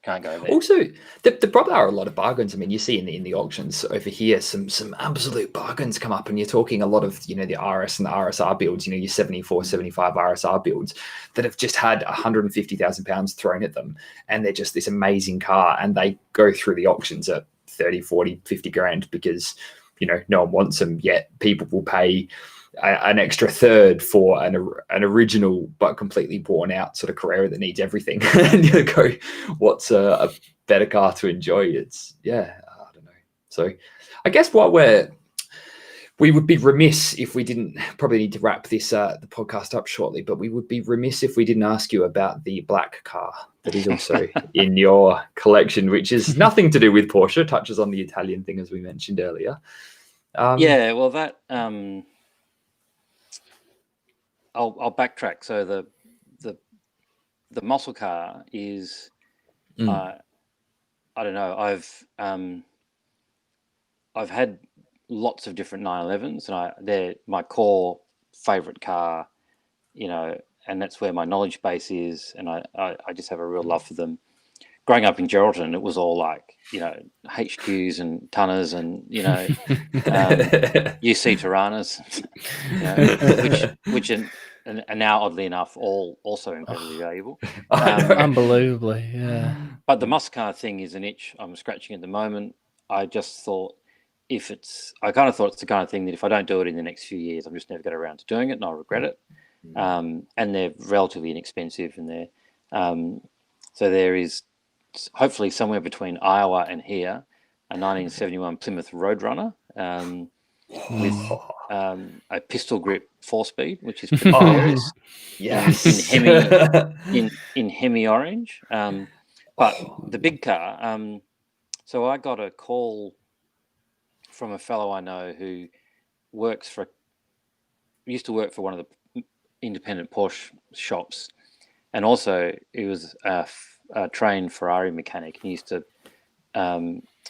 can't go there. Also, there probably are a lot of bargains. I mean, you see in the auctions over here some absolute bargains come up, and you're talking a lot of the RS and the RSR builds, your 74, 75 RSR builds that have just had £150,000 thrown at them, and they're just this amazing car, and they go through the auctions at 30, 40, 50 grand because no one wants them, yet people will pay an extra third for an original but completely worn out sort of Carrera that needs everything. And you go, what's a better car to enjoy? It's I don't know. So I guess we would be remiss if we didn't, probably need to wrap this the podcast up shortly, but we would be remiss if we didn't ask you about the black car that is also in your collection, which is nothing to do with Porsche, touches on the Italian thing as we mentioned earlier. Well, that I'll backtrack. So the muscle car is I don't know. I've had lots of different 911s, and they're my core favorite car. that's where my knowledge base is, and I just have a real love for them. Growing up in Geraldton, it was all like, HQs and tonners and, UC Tiranas, which are now, oddly enough, all also incredibly valuable. Unbelievably, yeah. But the muscle car thing is an itch I'm scratching at the moment. I just thought I kind of thought it's the kind of thing that if I don't do it in the next few years, I'm just never going around to doing it, and I'll regret it. And they're relatively inexpensive, and so there is hopefully somewhere between Iowa and here a 1971 Plymouth Roadrunner with a pistol grip 4-speed, which is pretty hilarious. Yes. in Hemi orange. But the big car. So I got a call from a fellow I know who used to work for one of the independent Porsche shops, and also he was a trained Ferrari mechanic. He used to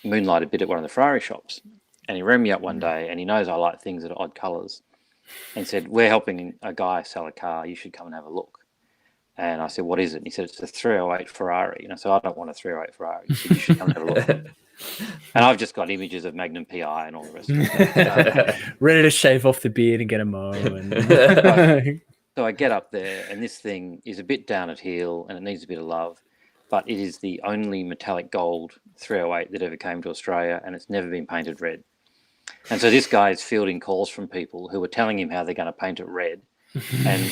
moonlight a bit at one of the Ferrari shops, and he rang me up one day, and he knows I like things that are odd colours, and said, "We're helping a guy sell a car. You should come and have a look." And I said, "What is it?" And he said, "It's a 308 Ferrari." And I said, "I don't want a 308 Ferrari." He said, "You should come and have a look." And I've just got images of Magnum PI and all the rest of it. Ready to shave off the beard and get a mow. And... So I get up there, and this thing is a bit down at heel, and it needs a bit of love, but it is the only metallic gold 308 that ever came to Australia, and it's never been painted red. And so this guy is fielding calls from people who are telling him how they're going to paint it red and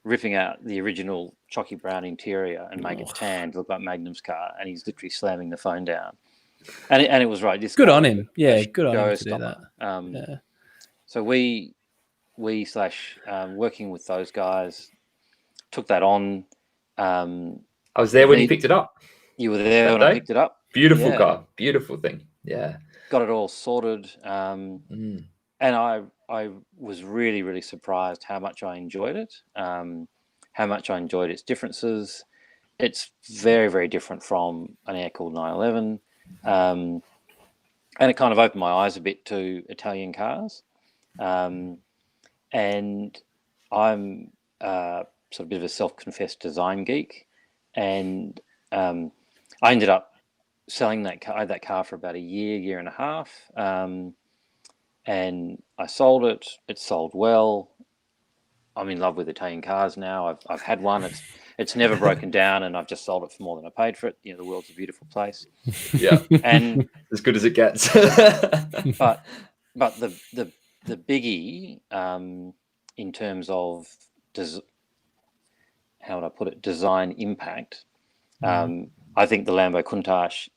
ripping out the original chalky brown interior and make it tan to look like Magnum's car, and he's literally slamming the phone down. And it was right. This good guy, on him. Yeah, good on him to do that. So we working with those guys took that on. I was there when you picked it up. You were there when I picked it up. Beautiful car, beautiful thing. Yeah, got it all sorted. And I was really, really surprised how much I enjoyed it. How much I enjoyed its differences. It's very, very different from an air-cooled 911. And it kind of opened my eyes a bit to Italian cars. And I'm sort of a bit of a self-confessed design geek. And I ended up selling that car. I had that car for about a year and a half. And I sold it. It sold well. I'm in love with Italian cars now. I've had one. It's never broken down, and I've just sold it for more than I paid for it. The world's a beautiful place. Yeah, and as good as it gets. but the biggie in terms of how would I put it? Design impact. I think the Lambo Countach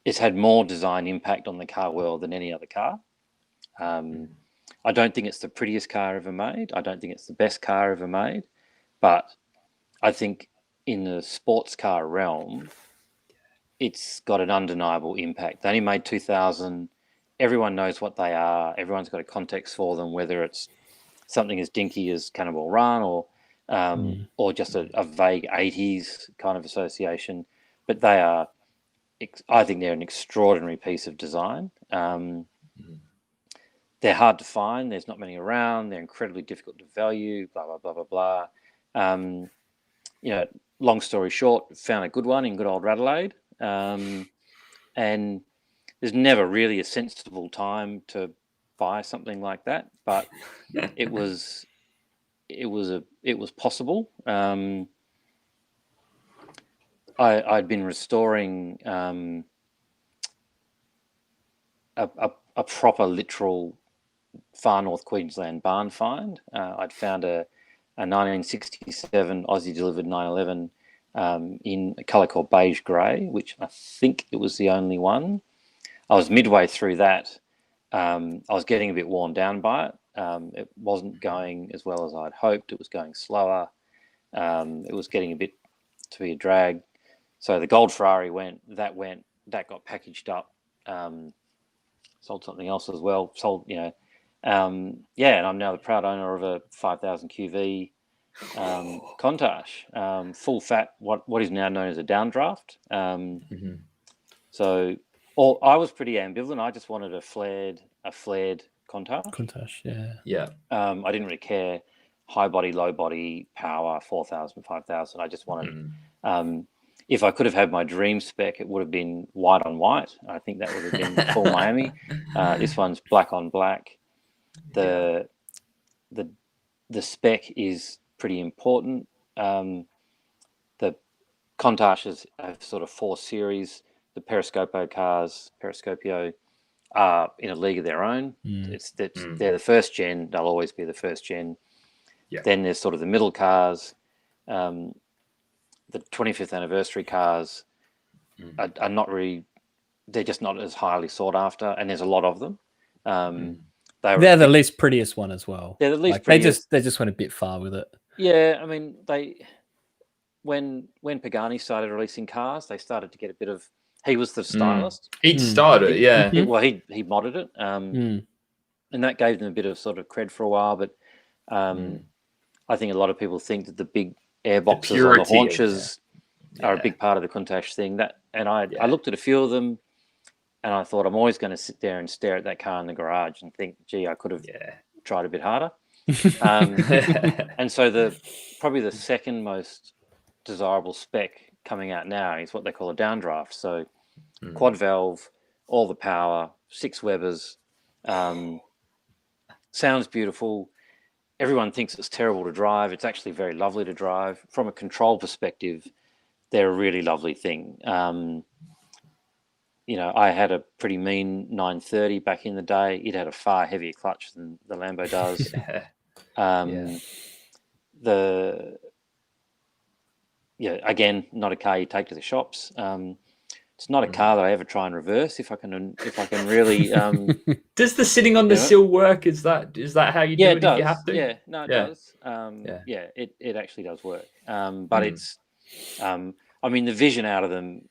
it's had more design impact on the car world than any other car. I don't think it's the prettiest car ever made. I don't think it's the best car ever made. But I think in the sports car realm, it's got an undeniable impact. They only made 2,000. Everyone knows what they are. Everyone's got a context for them, whether it's something as dinky as Cannonball Run or just a vague 80s kind of association. But I think they're an extraordinary piece of design. They're hard to find. There's not many around. They're incredibly difficult to value, blah, blah, blah, blah, blah. Long story short, found a good one in good old Adelaide. And there's never really a sensible time to buy something like that, but it was possible. I'd been restoring a proper literal far north Queensland barn find. I'd found a 1967 Aussie delivered 911 in a colour called beige grey, which I think it was the only one. I was midway through that. I was getting a bit worn down by it. It wasn't going as well as I'd hoped. It was going slower. It was getting a bit to be a drag. So the gold Ferrari that got packaged up, sold something else as well. And I'm now the proud owner of a 5,000 QV Countach, full fat, what is now known as a downdraft. So I was pretty ambivalent. I just wanted a flared Countach, yeah. Yeah. I didn't really care high body, low body, power, 4,000, 5,000. I just wanted, if I could have had my dream spec, it would have been white on white. I think that would have been full Miami. This one's black on black. The spec is pretty important. The Countaches have sort of 4 series. The Periscopio are in a league of their own. They're the first gen. They'll always be the first gen. Yeah. Then there's sort of the middle cars. The 25th anniversary cars are not really, they're just not as highly sought after, and there's a lot of them. They're the least prettiest one as well. They're the least prettiest. They just went a bit far with it. Yeah, I mean, when Pagani started releasing cars, they started to get a bit of, he was the stylist. He started, yeah. He modded it. And that gave them a bit of sort of cred for a while, but I think a lot of people think that the big air boxes on the haunches are a big part of the Countach thing. I looked at a few of them, and I thought, I'm always going to sit there and stare at that car in the garage and think, gee, I could have tried a bit harder. And so probably the second most desirable spec coming out now is what they call a downdraft. So quad valve, all the power, 6 Webers, sounds beautiful. Everyone thinks it's terrible to drive. It's actually very lovely to drive. From a control perspective, they're a really lovely thing. I had a pretty mean 930 back in the day. It had a far heavier clutch than the Lambo does. Again, not a car you take to the shops. It's not a car that I ever try and reverse if I can really. Does the sitting on the sill work? Is that how you do it if you have to? Yeah, no, it does. It actually does work. But it's, I mean, the vision out of them.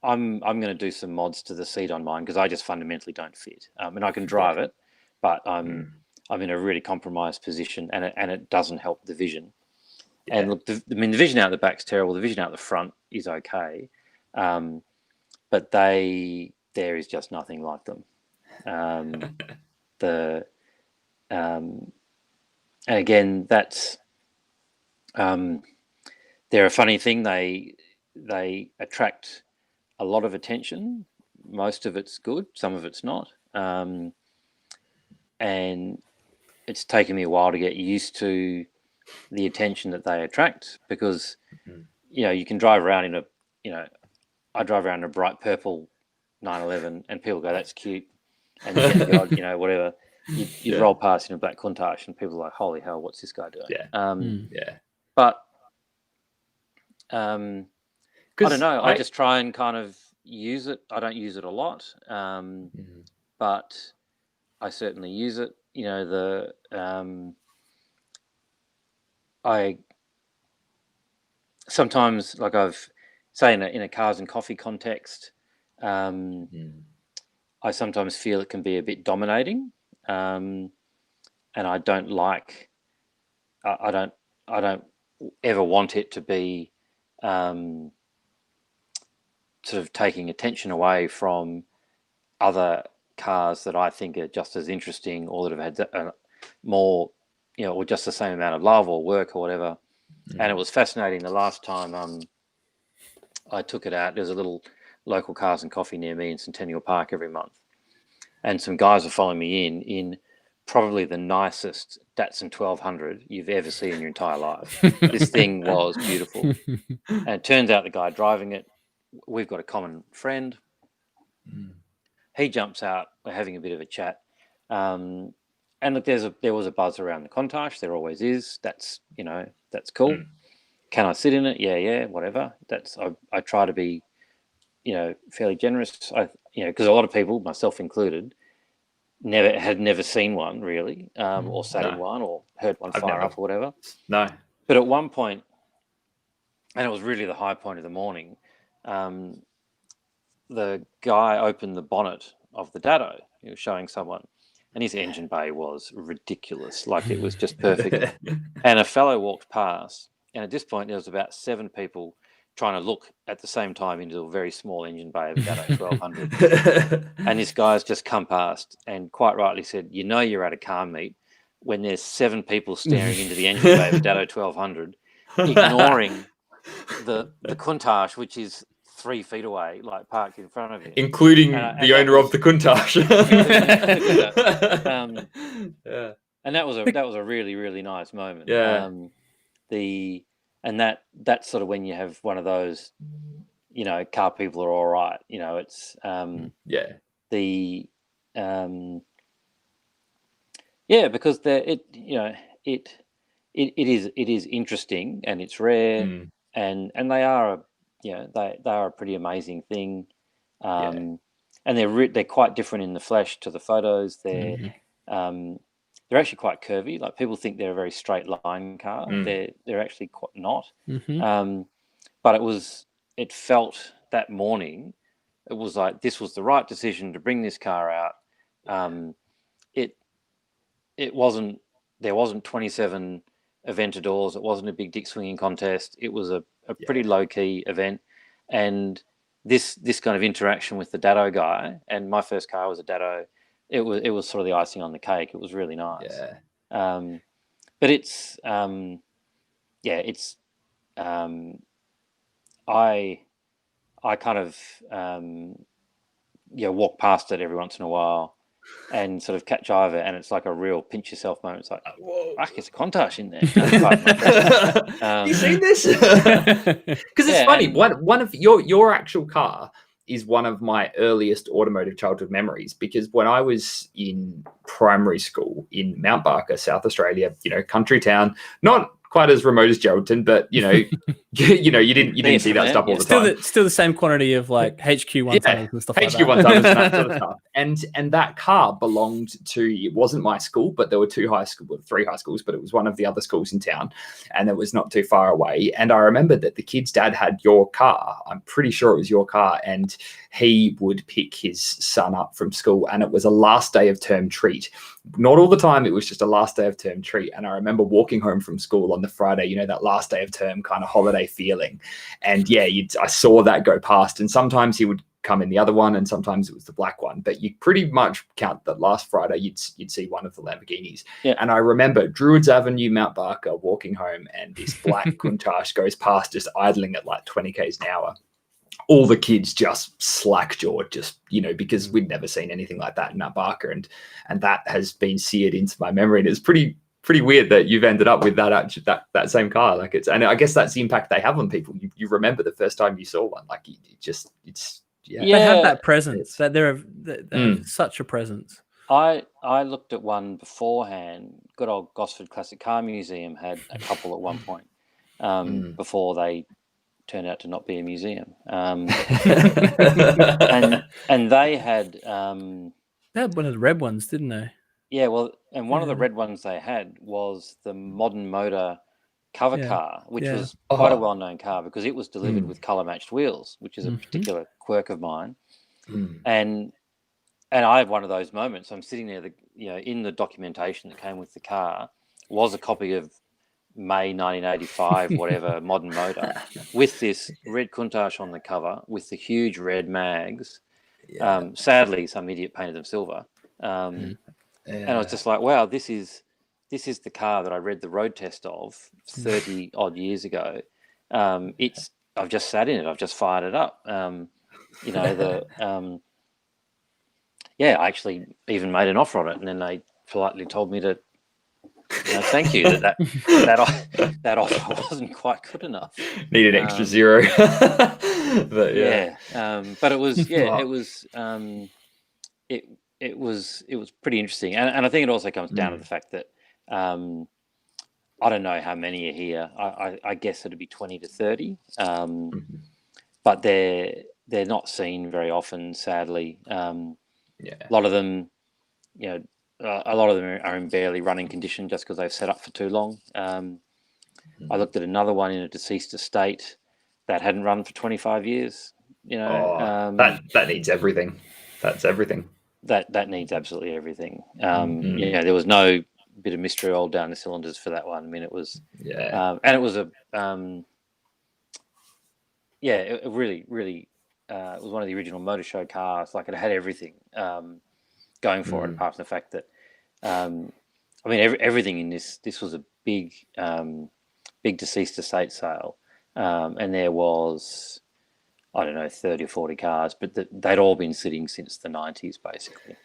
I'm going to do some mods to the seat on mine because I just fundamentally don't fit. And I can drive it, but I'm in a really compromised position, and it doesn't help the vision. Yeah. And look, the vision out the back's terrible. The vision out the front is okay, but there is just nothing like them. And again, that's they're a funny thing. They attract a lot of attention. Most of it's good, some of it's not, and it's taken me a while to get used to the attention that they attract, because you can drive around I drive around in a bright purple 911 and people go, that's cute, and you get the odd, whatever, you roll past in a black Countach and people are like, holy hell, what's this guy doing? But I don't know, I just try and kind of use it. I don't use it a lot, but I certainly use it. I sometimes, like I've say in a cars and coffee context, I sometimes feel it can be a bit dominating, and I don't like. I don't ever want it to be sort of taking attention away from other cars that I think are just as interesting, or that have had more, or just the same amount of love or work or whatever. And it was fascinating the last time I took it out. There's a little local cars and coffee near me in Centennial Park every month, and some guys are following me in probably the nicest Datsun 1200 you've ever seen in your entire life. This thing was beautiful. And it turns out the guy driving it, we've got a common friend. He jumps out, we're having a bit of a chat. And look, there was a buzz around the Countach. There always is. That's cool. Can I sit in it? Yeah, whatever. I try to be, fairly generous. Because a lot of people, myself included, had never seen one really, or sat in one, or heard one fire up or whatever. No. But at one point, and it was really the high point of the morning, the guy opened the bonnet of the Datto. He was showing someone, and his engine bay was ridiculous. Like, it was just perfect. And a fellow walked past, and at this point there was about 7 people trying to look at the same time into a very small engine bay of a Datto 1200. And this guy's just come past and quite rightly said, you're at a car meet when there's 7 people staring into the engine bay of a Datto 1200, ignoring the Countach, which is 3 feet away, like parked in front of you, including the owner of the Countach. Yeah. And that was a really, really nice moment. Yeah. That's sort of when you have one of those, car people are all right. It's because it is interesting and it's rare, and they are they are a pretty amazing thing, and they're quite different in the flesh to the photos. They're actually quite curvy. Like, people think they're a very straight line car. They're actually quite not. But it felt that morning, it was like this was the right decision to bring this car out. There wasn't 27 Aventadors. It wasn't a big dick swinging contest. It was a pretty low key event, and this kind of interaction with the Datto guy. And my first car was a Datto. It was sort of the icing on the cake. It was really nice. But it's I kind of walk past it every once in a while and sort of catch eye of it, and it's like a real pinch yourself moment. It's like, whoa, it's a Countach in there. You seen this? Because it's funny. One of your actual car is one of my earliest automotive childhood memories, because when I was in primary school in Mount Barker, South Australia, country town, not quite as remote as Geraldton, but you didn't see that stuff all the time. Still the same quantity of like HQ1 tunnels and stuff like that. HQ1 tunnels and that sort of stuff. And that car belonged to, it wasn't my school, but there were 3 high schools, but it was one of the other schools in town, and it was not too far away. And I remember that the kid's dad had your car. I'm pretty sure it was your car, and he would pick his son up from school, and it was a last day of term treat. Not all the time, it was just a last day of term treat. And I remember walking home from school on the Friday, that last day of term kind of holiday feeling. And I saw that go past, and sometimes he would come in the other one, and sometimes it was the black one, but you pretty much count that last Friday you'd see one of the Lamborghinis. And I remember Druids Avenue, Mount Barker, walking home, and this black Countach goes past, just idling at like 20 k's an hour. All the kids just slack-jawed, because we'd never seen anything like that in Mount Barker, and that has been seared into my memory. And it's pretty weird that you've ended up with that same car. Like, and I guess that's the impact they have on people. You remember the first time you saw one. Like, they have that presence. That they have such a presence. I looked at one beforehand. Good old Gosford Classic Car Museum had a couple at one point before they turned out to not be a museum. And they had one of the red ones, didn't they? Yeah, well, and one of the red ones they had was the Modern Motor cover car, which was quite a well-known car because it was delivered with color-matched wheels, which is a particular quirk of mine. And I had one of those moments. I'm sitting there, in the documentation that came with the car was a copy of May 1985, whatever, Modern Motor, with this red Countach on the cover with the huge red mags. Sadly, some idiot painted them silver. And I was just like, wow, this is the car that I read the road test of 30 odd years ago. I've just sat in it. I've just fired it up. I actually even made an offer on it, and then they politely told me to, thank you, that offer wasn't quite good enough. Need an extra zero. But but it was it was pretty interesting, and I think it also comes down to the fact that I don't know how many are here. I guess it'd be 20 to 30, but they're not seen very often, sadly. A lot of them, are in barely running condition just because they've set up for too long. I looked at another one in a deceased estate that hadn't run for 25 years. That needs everything. That's everything. That needs absolutely everything. There was no bit of mystery all down the cylinders for that one. I mean, it was, and it was yeah, it really, really it was one of the original motor show cars. Like it had everything going for it, apart from the fact that I mean everything in this was a big big deceased estate sale, and there was, I don't know, 30 or 40 cars, but they'd all been sitting since the 90s, basically.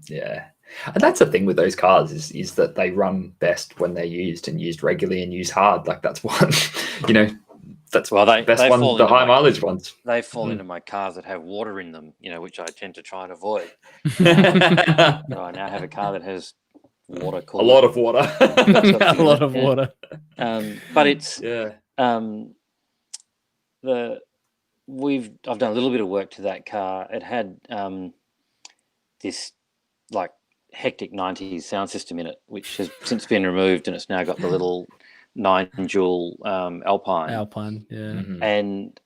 Yeah, and that's the thing with those cars is that they run best when they're used and used regularly and used hard. Like that's one, that's the best one, the high mileage ones. They fall into my cars that have water in them, which I tend to try and avoid. So I now have a car that has water cooling. A lot of water. A lot of water. But it's I've done a little bit of work to that car. It had this like hectic 90s sound system in it, which has since been removed, and it's now got the little 9-jewel Alpine, yeah, and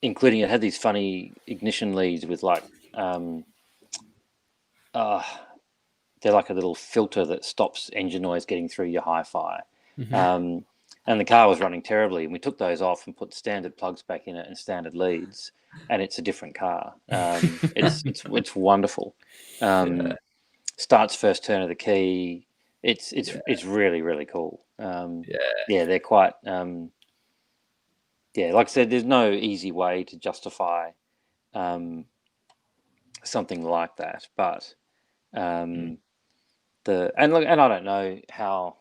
including it had these funny ignition leads with like they're like a little filter that stops engine noise getting through your hi-fi. And the car was running terribly, and we took those off and put standard plugs back in it and standard leads, and it's a different car. It's wonderful. Starts first turn of the key. It's really, really cool. They're quite like I said, there's no easy way to justify something like that, but and I don't know how.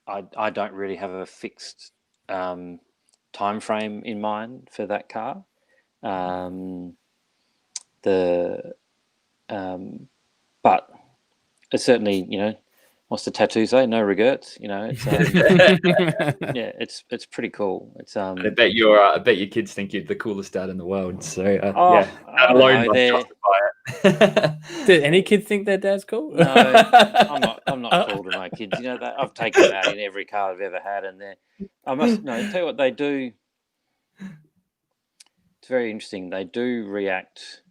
I don't really have a fixed time frame in mind for that car. But it's certainly, what's the tattoo say? No regrets. It's it's pretty cool. It's I bet your kids think you're the coolest dad in the world. So that alone must justify it. Did any kid think their dad's cool? No, I'm not cool to my kids. That I've taken them out in every car I've ever had, and tell you what they do. It's very interesting. They do react.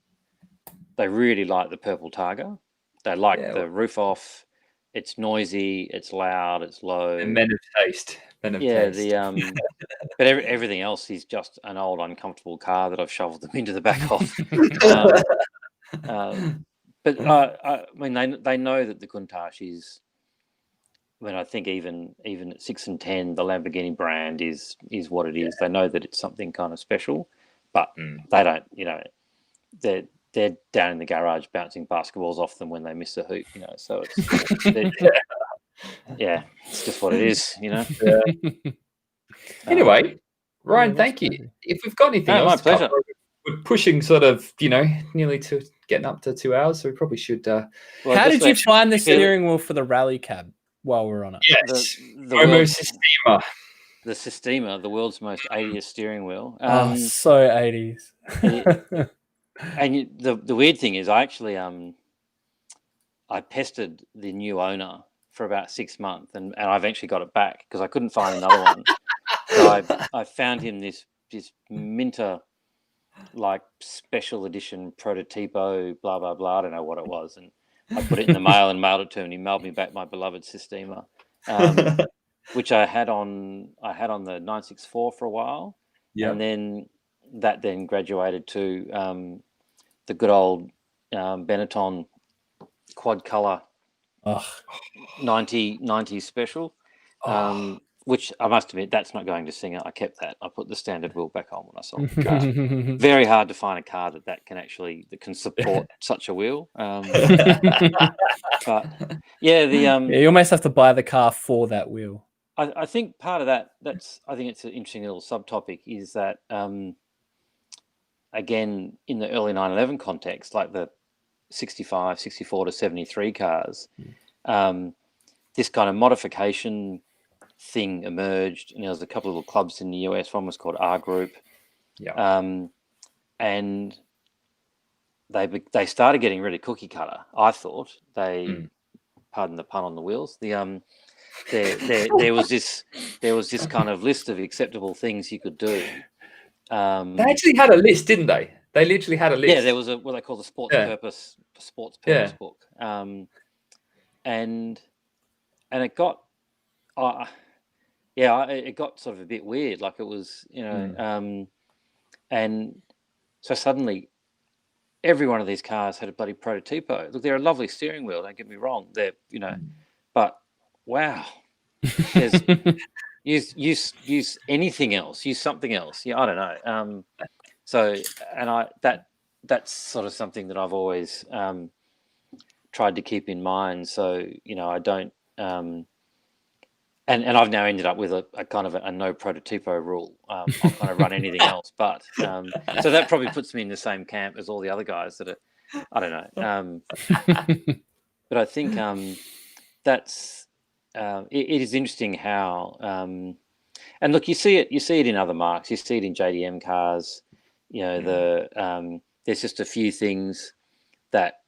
They really like the purple Targa. They like the roof off. It's noisy. It's loud. It's low. And men of taste. But everything else is just an old, uncomfortable car that I've shoveled them into the back of. But I mean, they know that the Countach is. I mean, I think even at 6 and 10, the Lamborghini brand is what it is. They know that it's something kind of special, but they don't. They're down in the garage bouncing basketballs off them when they miss a hoop. So it's it's just what it is. Anyway, Ryan, thank you. If we've got anything else, my pleasure. We're pushing sort of, nearly to getting up to 2 hours, so we probably should. How did you find the steering wheel for the RallyCab while we're on it? Yes, the Sistema. The Sistema, the world's most 80s steering wheel. So 80s. And the weird thing is, I actually I pestered the new owner for about 6 months, and I eventually got it back because I couldn't find another one. So I found him this Minter like special edition prototypo, blah blah blah. I don't know what it was, and I put it in the mail and mailed it to him. And he mailed me back my beloved Sistema, which I had on the 964 for a while, and then that graduated to the good old Benetton quad color 90 special, which I must admit, that's not going to Singer. I kept that. I put the standard wheel back on when I sold the car. Very hard to find a car that can support such a wheel. But you almost have to buy the car for that wheel. I think part of that, I think it's an interesting little subtopic, is that again, in the early 911 context, like the 65, 64 to 73 cars, this kind of modification thing emerged, and there was a couple of little clubs in the US. One was called R Group, and they started getting really cookie cutter. I thought pardon the pun on the wheels. There was this kind of list of acceptable things you could do. They actually had a list, didn't they? They literally had a list. Yeah, there was what they call the sports purpose book, and it got. it got sort of a bit weird. Like it was, and so suddenly every one of these cars had a bloody prototypo. Look, they're a lovely steering wheel. Don't get me wrong. They're, but wow, there's use anything else. Use something else. Yeah, I don't know. So, and that's sort of something that I've always tried to keep in mind. So, I don't. And I've now ended up with a kind of a no prototypo rule. I'll kind of run anything else, but so that probably puts me in the same camp as all the other guys that are, I don't know. But I think that's it is interesting how and look, you see it in other marques. You see it in JDM cars. There's just a few things that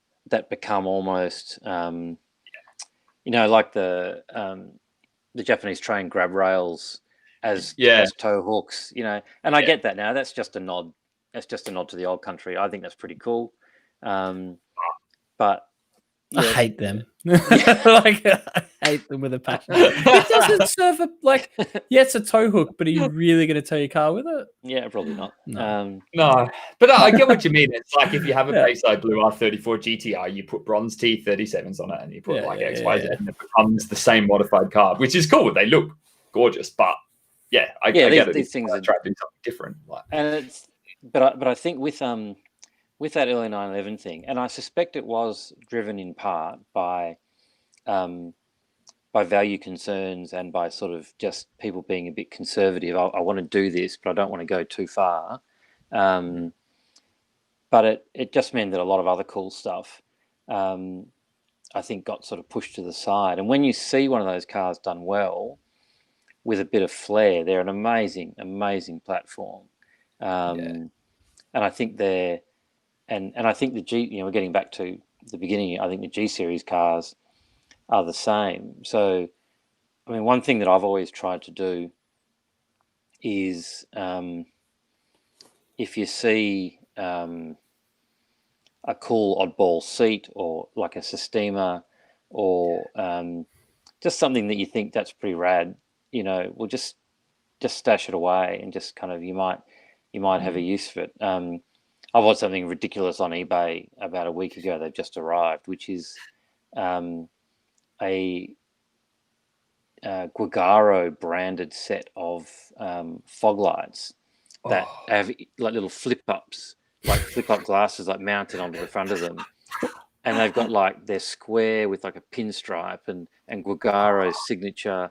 become almost like the Japanese train grab rails as tow hooks, and I get that now. That's just a nod. That's just a nod to the old country. I think that's pretty cool. But I hate them. I hate them with a passion. It doesn't serve it's a tow hook, but are you really going to tow your car with it? Yeah, probably not. No, but I get what you mean. It's like if you have a Bayside Blue R34 GTR, you put bronze T37s on it, and you put XYZ, and it becomes the same modified car, which is cool. They look gorgeous, but I get it. These things are trying to do something different. And it's, but I think with that early 911 thing, and I suspect it was driven in part by value concerns and by sort of just people being a bit conservative. I want to do this, but I don't want to go too far. But it just meant that a lot of other cool stuff, I think, got sort of pushed to the side. And when you see one of those cars done well with a bit of flair, they're an amazing, amazing platform. And I think they're, and I think the G, we're getting back to the beginning. I think the G series cars are the same. So, I mean, one thing that I've always tried to do is if you see a cool oddball seat or like a Sistema or just something that you think that's pretty rad, we'll just stash it away and just kind of you might have a use for it. I bought something ridiculous on eBay about a week ago. They've just arrived, which is a Guagaro branded set of fog lights that have like little flip up glasses like mounted onto the front of them, and they've got they're square with like a pinstripe and Guagaro's signature.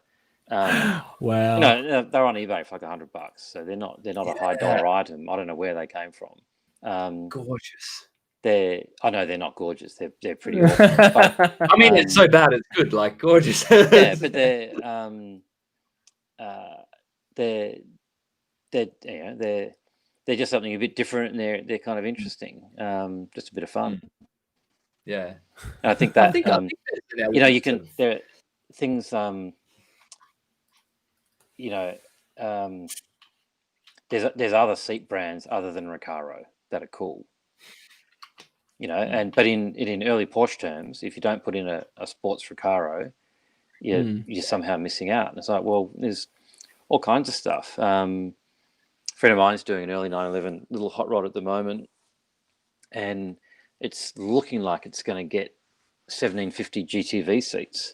Wow! They're on eBay for like $100, so they're not a high dollar item. I don't know where they came from. Gorgeous. I know they're not gorgeous. They're pretty awesome. But, I mean, it's so bad it's good. Like gorgeous. Yeah, but they're just something a bit different, and they're kind of interesting. Just a bit of fun. Yeah, and I think that I think you can. There are things. There's other seat brands other than Recaro that are cool. But in early Porsche terms, if you don't put in a sports Recaro, you're somehow missing out. And it's like, well, there's all kinds of stuff. A friend of mine's doing an early 911 little hot rod at the moment, and it's looking like it's going to get 1750 GTV seats,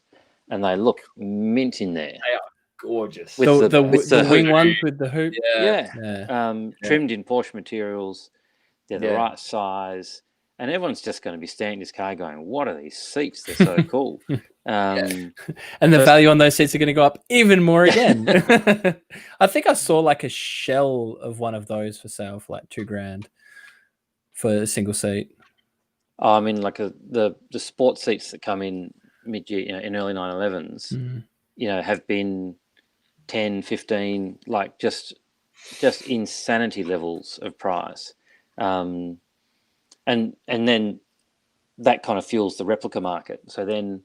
and they look mint in there. They are gorgeous. With the wing ones with the hoop. Trimmed in Porsche materials. They're the right size. And everyone's just going to be staring at this car going, what are these seats? They're so cool. And the value on those seats are going to go up even more again. I think I saw like a shell of one of those for sale for like $2,000 for a single seat. I mean, like the sports seats that come in mid-year, in early 911s, have been 10, 15, like just insanity levels of price. And then that kind of fuels the replica market. So then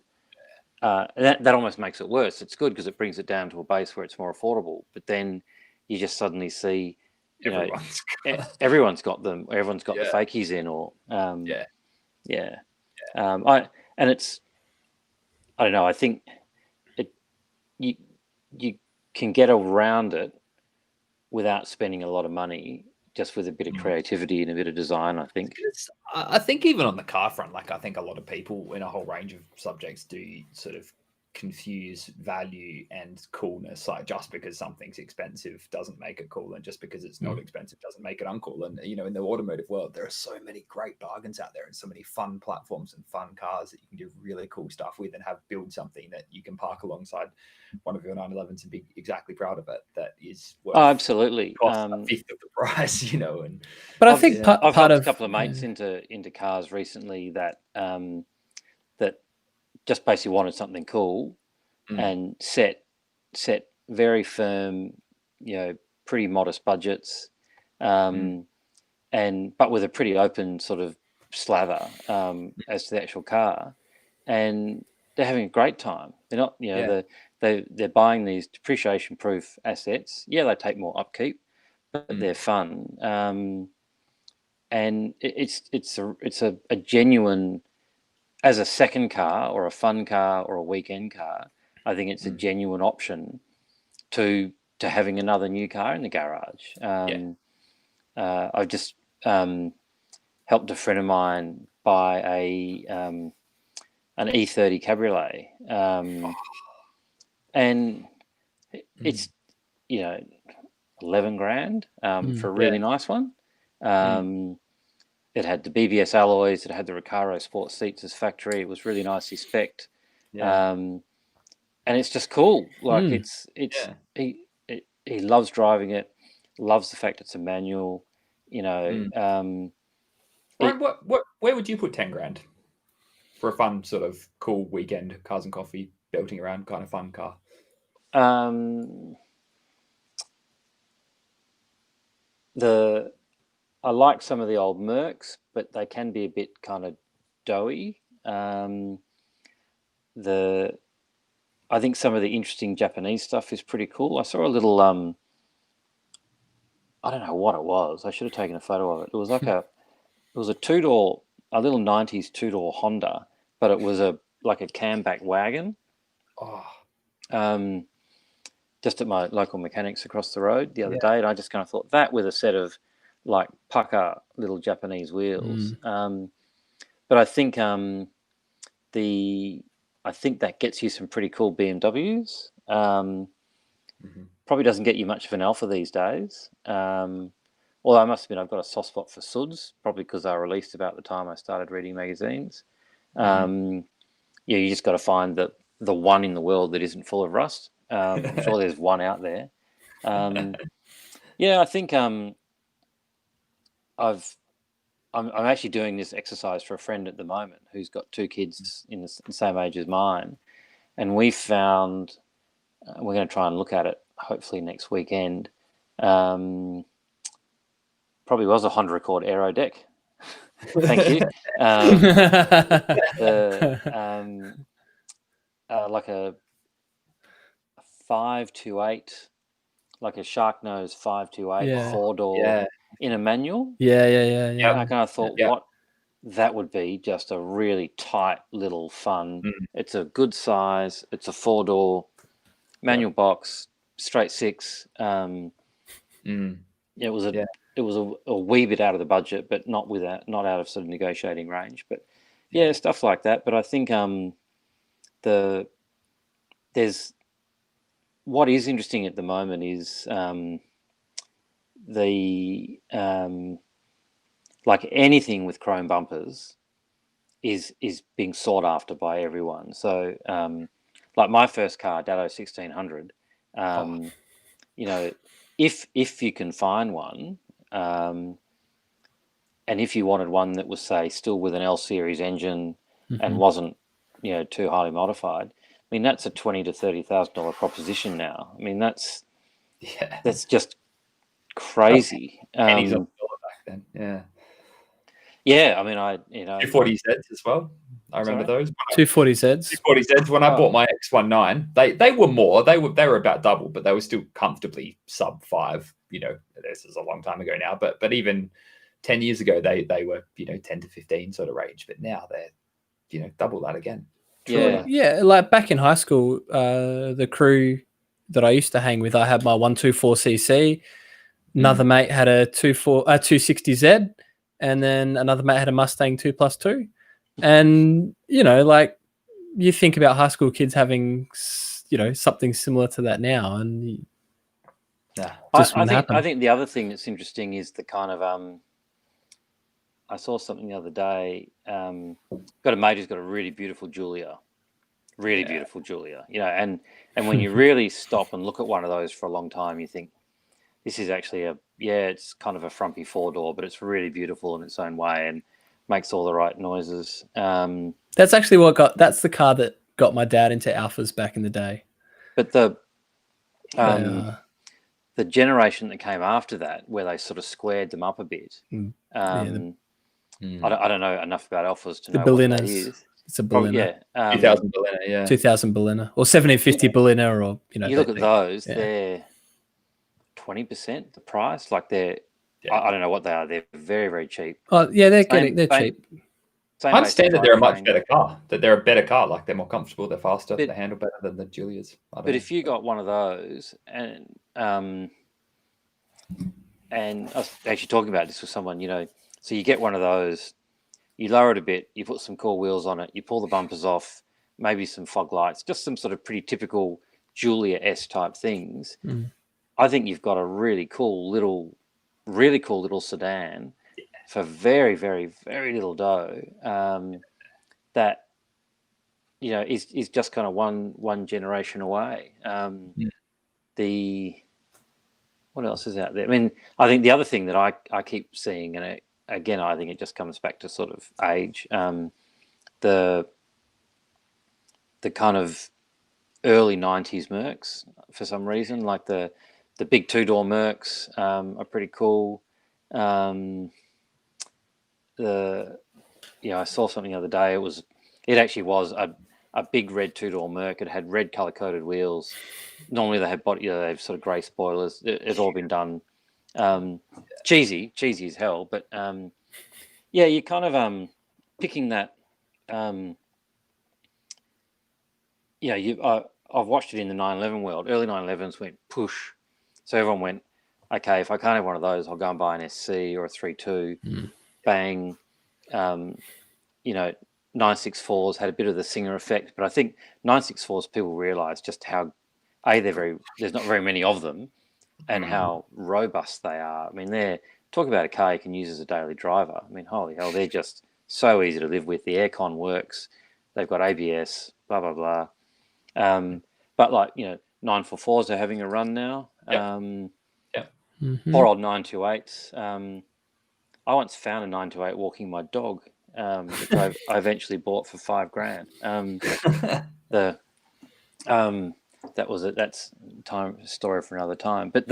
that almost makes it worse. It's good because it brings it down to a base where it's more affordable. But then you just suddenly see, everyone's got them. Everyone's got the fakies in, or and it's, I don't know. I think you can get around it without spending a lot of money, just with a bit of creativity and a bit of design, I think. I think even on the car front, like I think a lot of people in a whole range of subjects do sort of confuse value and coolness. Like just because something's expensive doesn't make it cool, and just because it's not expensive doesn't make it uncool. And you know, in the automotive world, there are so many great bargains out there and so many fun platforms and fun cars that you can do really cool stuff with and build something that you can park alongside one of your 911s and be exactly proud of it. That is worth absolutely a fifth of the price, you know. And but I think I've part helped of a couple of mates into cars recently that that just basically wanted something cool and set very firm, you know, pretty modest budgets, and but with a pretty open sort of slather as to the actual car, and they're having a great time. They're not, you know, they're buying these depreciation proof assets. Yeah, they take more upkeep, but they're fun. And it's a genuine, as a second car or a fun car or a weekend car, I think it's a genuine option to having another new car in the garage. I've just helped a friend of mine buy an E30 Cabriolet, and it's, you know, 11 grand for a really nice one. It had the BBS alloys, it had the Recaro sports seats as factory. It was really nicely spec'd. And it's just cool. Like he loves driving it, loves the fact it's a manual, you know. Ryan, where would you put 10 grand for a fun sort of cool weekend cars and coffee belting around kind of fun car? I like some of the old Mercs, but they can be a bit kind of doughy. I think some of the interesting Japanese stuff is pretty cool. I saw a little, I don't know what it was. I should have taken a photo of it. It was like a two-door, a little 90s two-door Honda, but it was like a camback wagon. Just at my local mechanics across the road the other day, and I just kind of thought that with a set of like pucker little Japanese wheels. But I think I think that gets you some pretty cool BMWs. Probably doesn't get you much of an Alpha these days. Although I must admit, I've got a soft spot for Suds, probably because they were released about the time I started reading magazines. You just got to find the one in the world that isn't full of rust. I'm sure there's one out there. I think I'm actually doing this exercise for a friend at the moment who's got two kids in the same age as mine, and we found we're going to try and look at it hopefully next weekend. Probably was a Honda Accord Aero deck. Thank you. Like a 528, like a shark nose 528 4-door in a manual. And I kind of thought what that would be, just a really tight little fun. It's a good size. It's a 4-door manual box, straight six. It was a wee bit out of the budget, but not out of sort of negotiating range. But stuff like that. But I think there's what is interesting at the moment is like anything with chrome bumpers is being sought after by everyone. So like my first car, Datto 1600, you know, if you can find one, and if you wanted one that was, say, still with an L series engine and wasn't, you know, too highly modified, I mean, that's a $20,000 to $30,000 proposition now. I mean, that's just crazy. Pennies on the dollar back then. I mean, 240 Zs as well. I remember those. 240 Zs. 240 Zs. When I bought my X19, they were more. They were about double, but they were still comfortably sub 5. You know, this is a long time ago now, but even 10 years ago, they were, you know, 10 to 15 sort of range. But now they're, you know, double that again. Yeah, like back in high school, the crew that I used to hang with, I had my 124cc. Another mate had a 260Z, and then another mate had a Mustang 2+2. And like you think about high school kids having something similar to that now, and I think the other thing that's interesting is the kind of I saw something the other day. Got a mate who's got a really beautiful Julia, beautiful Julia. And when you really stop and look at one of those for a long time, you think this is actually it's kind of a frumpy 4-door, but it's really beautiful in its own way and makes all the right noises. That's actually that's the car that got my dad into Alphas back in the day. But the generation that came after that, where they sort of squared them up a bit. I don't know enough about Alphas to know what that is. It's a Berliner. 2000 Berliner, 2000 Berliner or 1750 Berliner, or you look at those, they're 20% the price. Like they're, I don't know what they are. They're very, very cheap. Oh yeah, they're cheap. I understand that they're a much better car. That they're a better car. Like they're more comfortable, they're faster, they handle better than the Julias. But if you got one of those, and I was actually talking about this with someone, so you get one of those, you lower it a bit, you put some cool wheels on it, you pull the bumpers off, maybe some fog lights, just some sort of pretty typical Julia-S type things. I think you've got a really cool little sedan for very, very, very little dough. That is just kind of one generation away. What else is out there? I mean, I think the other thing that I keep seeing, and again, I think it just comes back to sort of age. The kind of early 90s Mercs, for some reason, like the big 2-door Mercs are pretty cool. I saw something the other day. It actually was a big red 2-door Merc. It had red color-coded wheels. Normally they have they have sort of grey spoilers. It's all been done cheesy as hell. But you're kind of picking that. I've watched it in the 911 world. Early 911s went push, so everyone went, okay, if I can't have one of those, I'll go and buy an SC or a 3.2. Bang. 964s had a bit of the Singer effect, but I think 964s people realise just how there's not very many of them, and how robust they are. I mean, talk about a car you can use as a daily driver. I mean, holy hell, they're just so easy to live with. The aircon works. They've got ABS. Blah blah blah. But 944s are having a run now. Poor old 928s. I once found a 928 walking my dog, which I eventually bought for $5,000. That's story for another time. But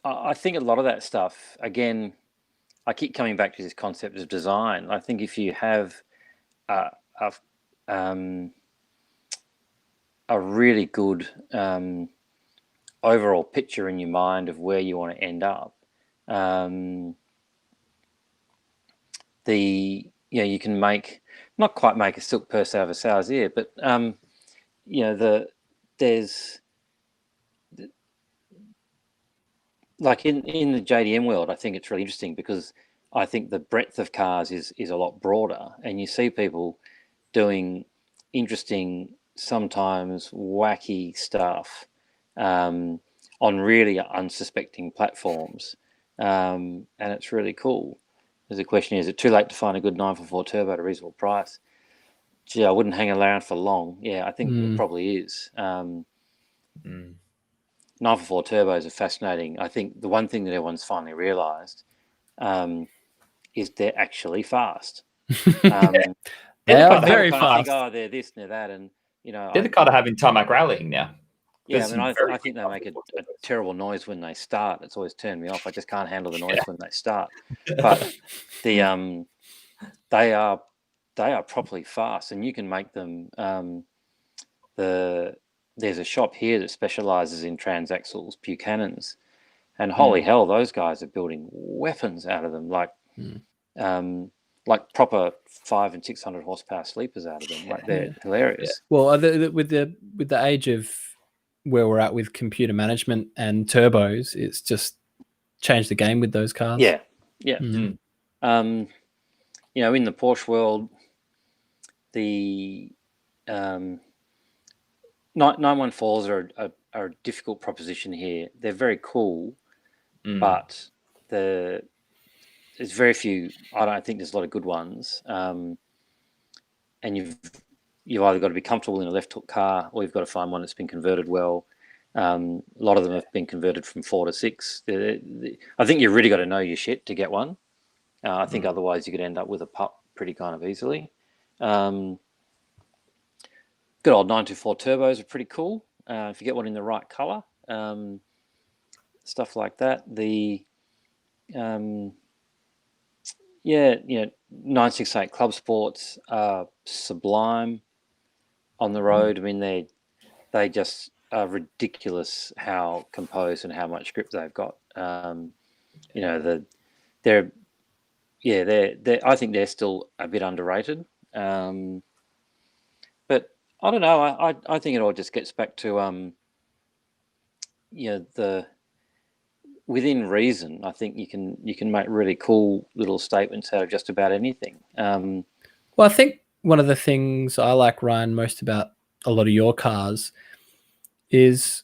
I think a lot of that stuff, again, I keep coming back to this concept of design. I think if you have a really good overall picture in your mind of where you want to end up, you can not quite make a silk purse out of a sow's ear, but there's like in the JDM world, I think it's really interesting because I think the breadth of cars is a lot broader, and you see people doing interesting, sometimes wacky stuff on really unsuspecting platforms, and it's really cool. There's a question: is it too late to find a good 944 turbo at a reasonable price? Gee, I wouldn't hang around for long. Yeah, I think it probably is. 944 turbos are fascinating. I think the one thing that everyone's finally realised is they're actually fast. They are very fast. They're this and they're that, and they're the kind of having tarmac rallying now. Yeah, I think they make a terrible noise when they start. It's always turned me off. I just can't handle the noise when they start. But they are properly fast, and you can make them. There's a shop here that specialises in transaxles, Buchanan's, and holy hell, those guys are building weapons out of them. Like, like proper 500 and 600 horsepower sleepers out of them. Like they're hilarious. Well, with the age of where we're at with computer management and turbos, it's just changed the game with those cars. Yeah. Mhm. You know, in the Porsche world, the 914s are a difficult proposition here. They're very cool, but there's very few. I don't think there's a lot of good ones. And you've either got to be comfortable in a left hook car, or you've got to find one that's been converted well. A lot of them have been converted from 4 to 6. I think you've really got to know your shit to get one. I think otherwise you could end up with a pup pretty kind of easily. Good old 924 turbos are pretty cool if you get one in the right color. Stuff like that. The 968 Club Sports are sublime on the road. I mean, they just are ridiculous how composed and how much grip they've got. I think they're still a bit underrated. But I don't know. I think it all just gets back to the within reason. I think you can make really cool little statements out of just about anything. Well, I think one of the things I like, Ryan, most about a lot of your cars is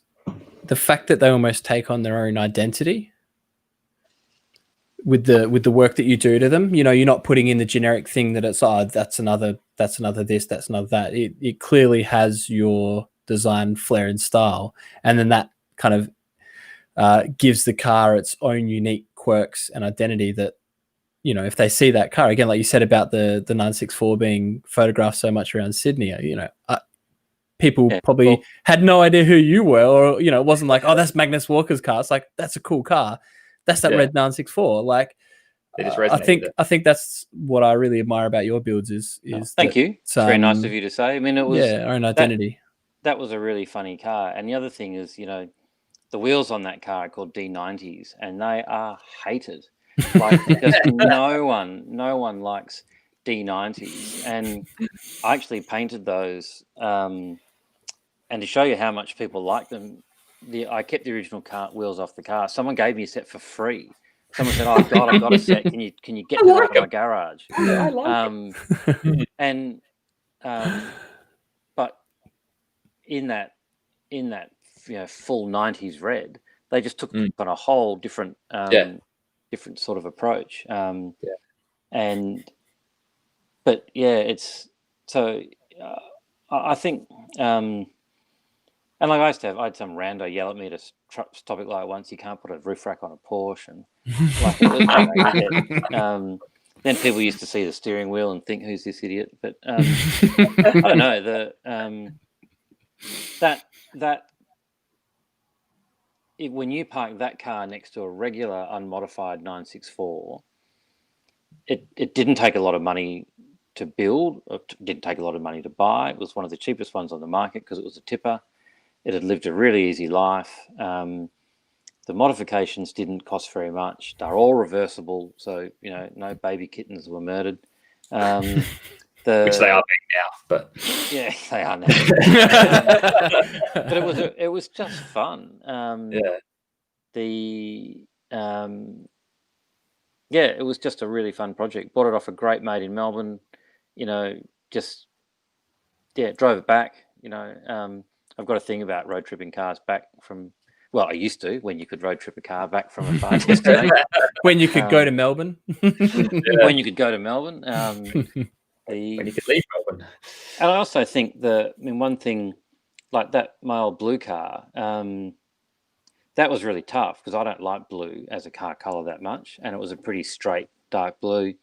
the fact that they almost take on their own identity with the work that you do to them. You know, you're not putting in the generic thing that it's that's another this, that's another that. It clearly has your design flair and style, and then that kind of gives the car its own unique quirks and identity that, you know, if they see that car again, like you said about the 964 being photographed so much around Sydney, you know, people probably had no idea who you were, or, you know, it wasn't like, oh, that's Magnus Walker's car. It's like, that's a cool car. That's that red 964. Like, I think that's what I really admire about your builds is thank you. It's very nice of you to say. I mean, it was our own identity. That was a really funny car. And the other thing is, you know, the wheels on that car are called D90s, and they are hated. Like, because no one likes D90s. And I actually painted those. And to show you how much people like them, I kept the original wheels off the car. Someone gave me a set for free. Someone said, "Oh God, I've got a set. Can you get them out of my garage?" I like it. But in that full 90s red, they just took on a whole different different sort of approach. It's so I think. And like I had some rando yell at me to stop it like once. You can't put a roof rack on a Porsche, and then people used to see the steering wheel and think, "Who's this idiot?" But I don't know when you park that car next to a regular unmodified 964, it didn't take a lot of money to build. It didn't take a lot of money to buy. It was one of the cheapest ones on the market because it was a tipper. It had lived a really easy life. The modifications didn't cost very much. They're all reversible, so, you know, no baby kittens were murdered. Which they are being now, but yeah, they are now. But it was just fun. It was just a really fun project. Bought it off a great mate in Melbourne. You know, just drove it back. You know, I've got a thing about road tripping cars back from. Well, I used to, when you could road trip a car back from a far destination. When you could go to Melbourne. When you could go to Melbourne. When you could leave Melbourne. And I also think one thing, like that, my old blue car, that was really tough because I don't like blue as a car colour that much. And it was a pretty straight, dark blue.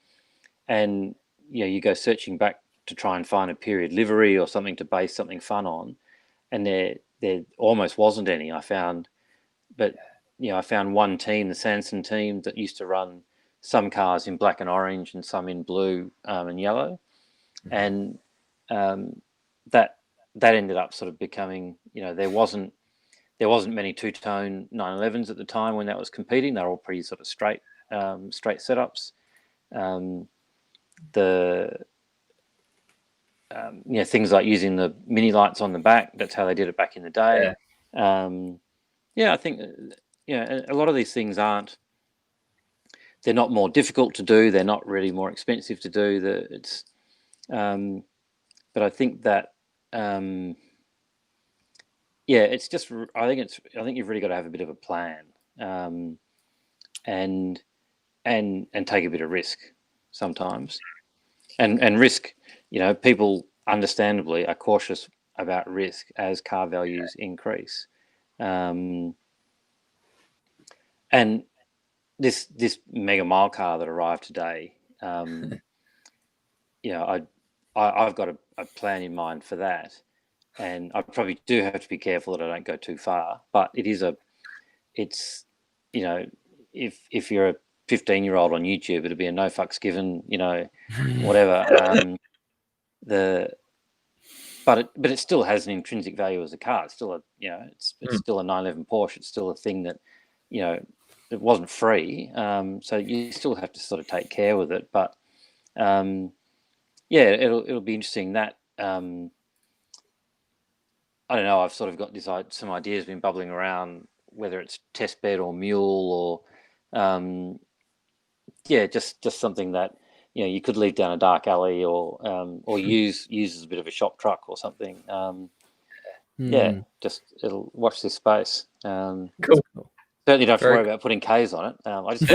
And, you know, you go searching back to try and find a period livery or something to base something fun on. And there almost wasn't any, I found. But, you know, I found one team, the Sanson team, that used to run some cars in black and orange and some in blue and yellow. And that ended up sort of becoming, you know, there wasn't many two-tone 911s at the time when that was competing. They were all pretty sort of straight setups. things like using the mini lights on the back. That's how they did it back in the day. I think a lot of these things they're not more difficult to do. They're not really more expensive to do. But I think that it's just. I think you've really got to have a bit of a plan, and take a bit of risk sometimes, and risk. People understandably are cautious about risk as car values increase, and this mega mile car that arrived today, I've got a plan in mind for that, and I probably do have to be careful that I don't go too far. But if you're a 15-year-old on YouTube, it'll be a no fucks given, whatever. But it still has an intrinsic value as a car. It's still it's still a 911 Porsche. It's still a thing that, it wasn't free. So you still have to sort of take care with it. But it'll be interesting that I don't know. I've sort of got some ideas been bubbling around, whether it's test bed or mule or just something that you could leave down a dark alley or use as a bit of a shop truck or something. Just it'll watch this space. Cool. Certainly don't have to worry about putting K's on it. I just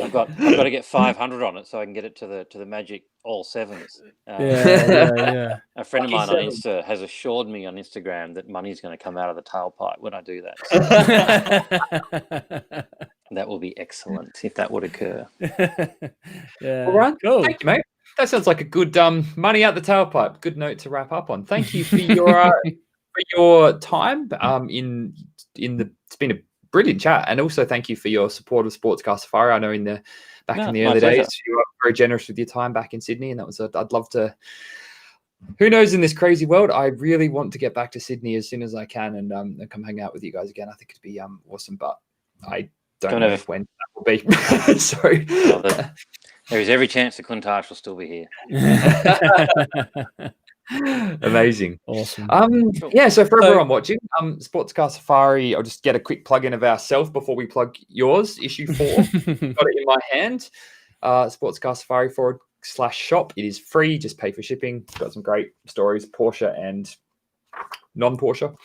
I've got to get 500 on it so I can get it to the magic all sevens. Yeah. A friend of mine on Insta has assured me on Instagram that money's going to come out of the tailpipe when I do that. So that will be excellent if that would occur. Yeah. All right. Cool. Thank you, mate. That sounds like a good money out the tailpipe. Good note to wrap up on. Thank you for your time. It's been a brilliant chat, and also thank you for your support of Sports Car Safari. I know in the early days you were very generous with your time back in Sydney, and I'd love to. Who knows, in this crazy world, I really want to get back to Sydney as soon as I can and come hang out with you guys again. I think it'd be awesome, but I don't know when that will be. Sorry. Well, there is every chance that Countach will still be here. Amazing. Awesome. So for everyone watching, Sports Car Safari, I'll just get a quick plug in of ourselves before we plug yours, issue 4. Got it in my hand. Sports Car Safari /shop. It is free, just pay for shipping. It's got some great stories, Porsche and non-Porsche.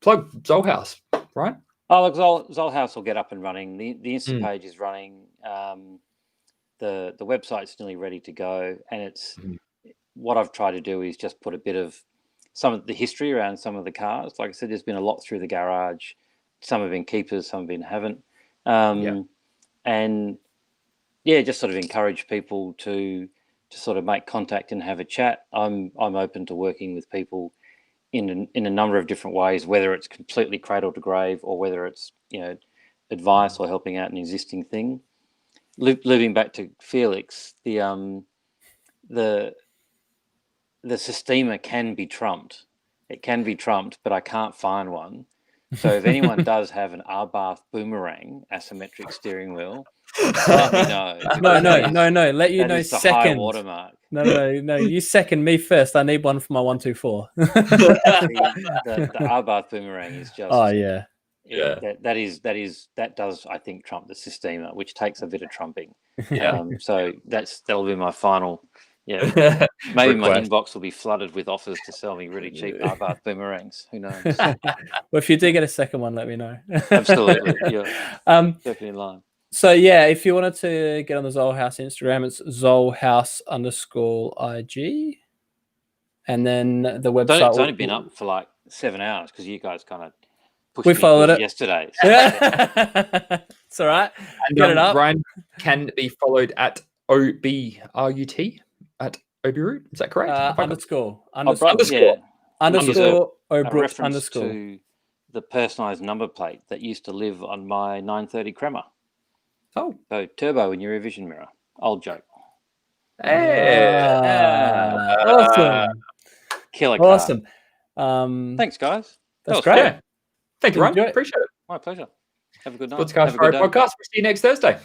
Plug Zoll House, right? Oh, look, Zoll House will get up and running. The Insta page is running. The website's nearly ready to go, and it's what I've tried to do is just put a bit of some of the history around some of the cars. Like I said, there's been a lot through the garage. Some have been keepers, some haven't. And just sort of encourage people to sort of make contact and have a chat. I'm open to working with people in a number of different ways, whether it's completely cradle to grave or whether it's advice or helping out an existing thing. Looping back to Felix, the Sistema can be trumped. It can be trumped, but I can't find one. So if anyone does have an Arbath Boomerang asymmetric steering wheel, let me know. No. Let you know second. High watermark. No. You second me first. I need one for my 124. The Arbath Boomerang is just. Oh yeah. That does, I think, trump the Sistema, which takes a bit of trumping. So that'll be my final. Maybe my inbox will be flooded with offers to sell me really cheap Arbath Boomerangs. Who knows? Well, if you do get a second one, let me know. Absolutely. Definitely in line. So if you wanted to get on the Zoll House Instagram, it's ZollHouse_IG, and then the website. It's only been up for like 7 hours because you guys kind of. We followed it yesterday. It's all right. And get it up. Ryan can be followed at OBRUT at OBRUT. Is that correct? Underscore reference to the personalised number plate that used to live on my 930 Crema. Oh, so turbo in your rear vision mirror. Old joke. Awesome. Killer car. Awesome. Thanks, guys. That's great. Cool. Thank you, Ryan. Appreciate it. My pleasure. Have a good night. Sports Car Safari Podcast. We'll see you next Thursday.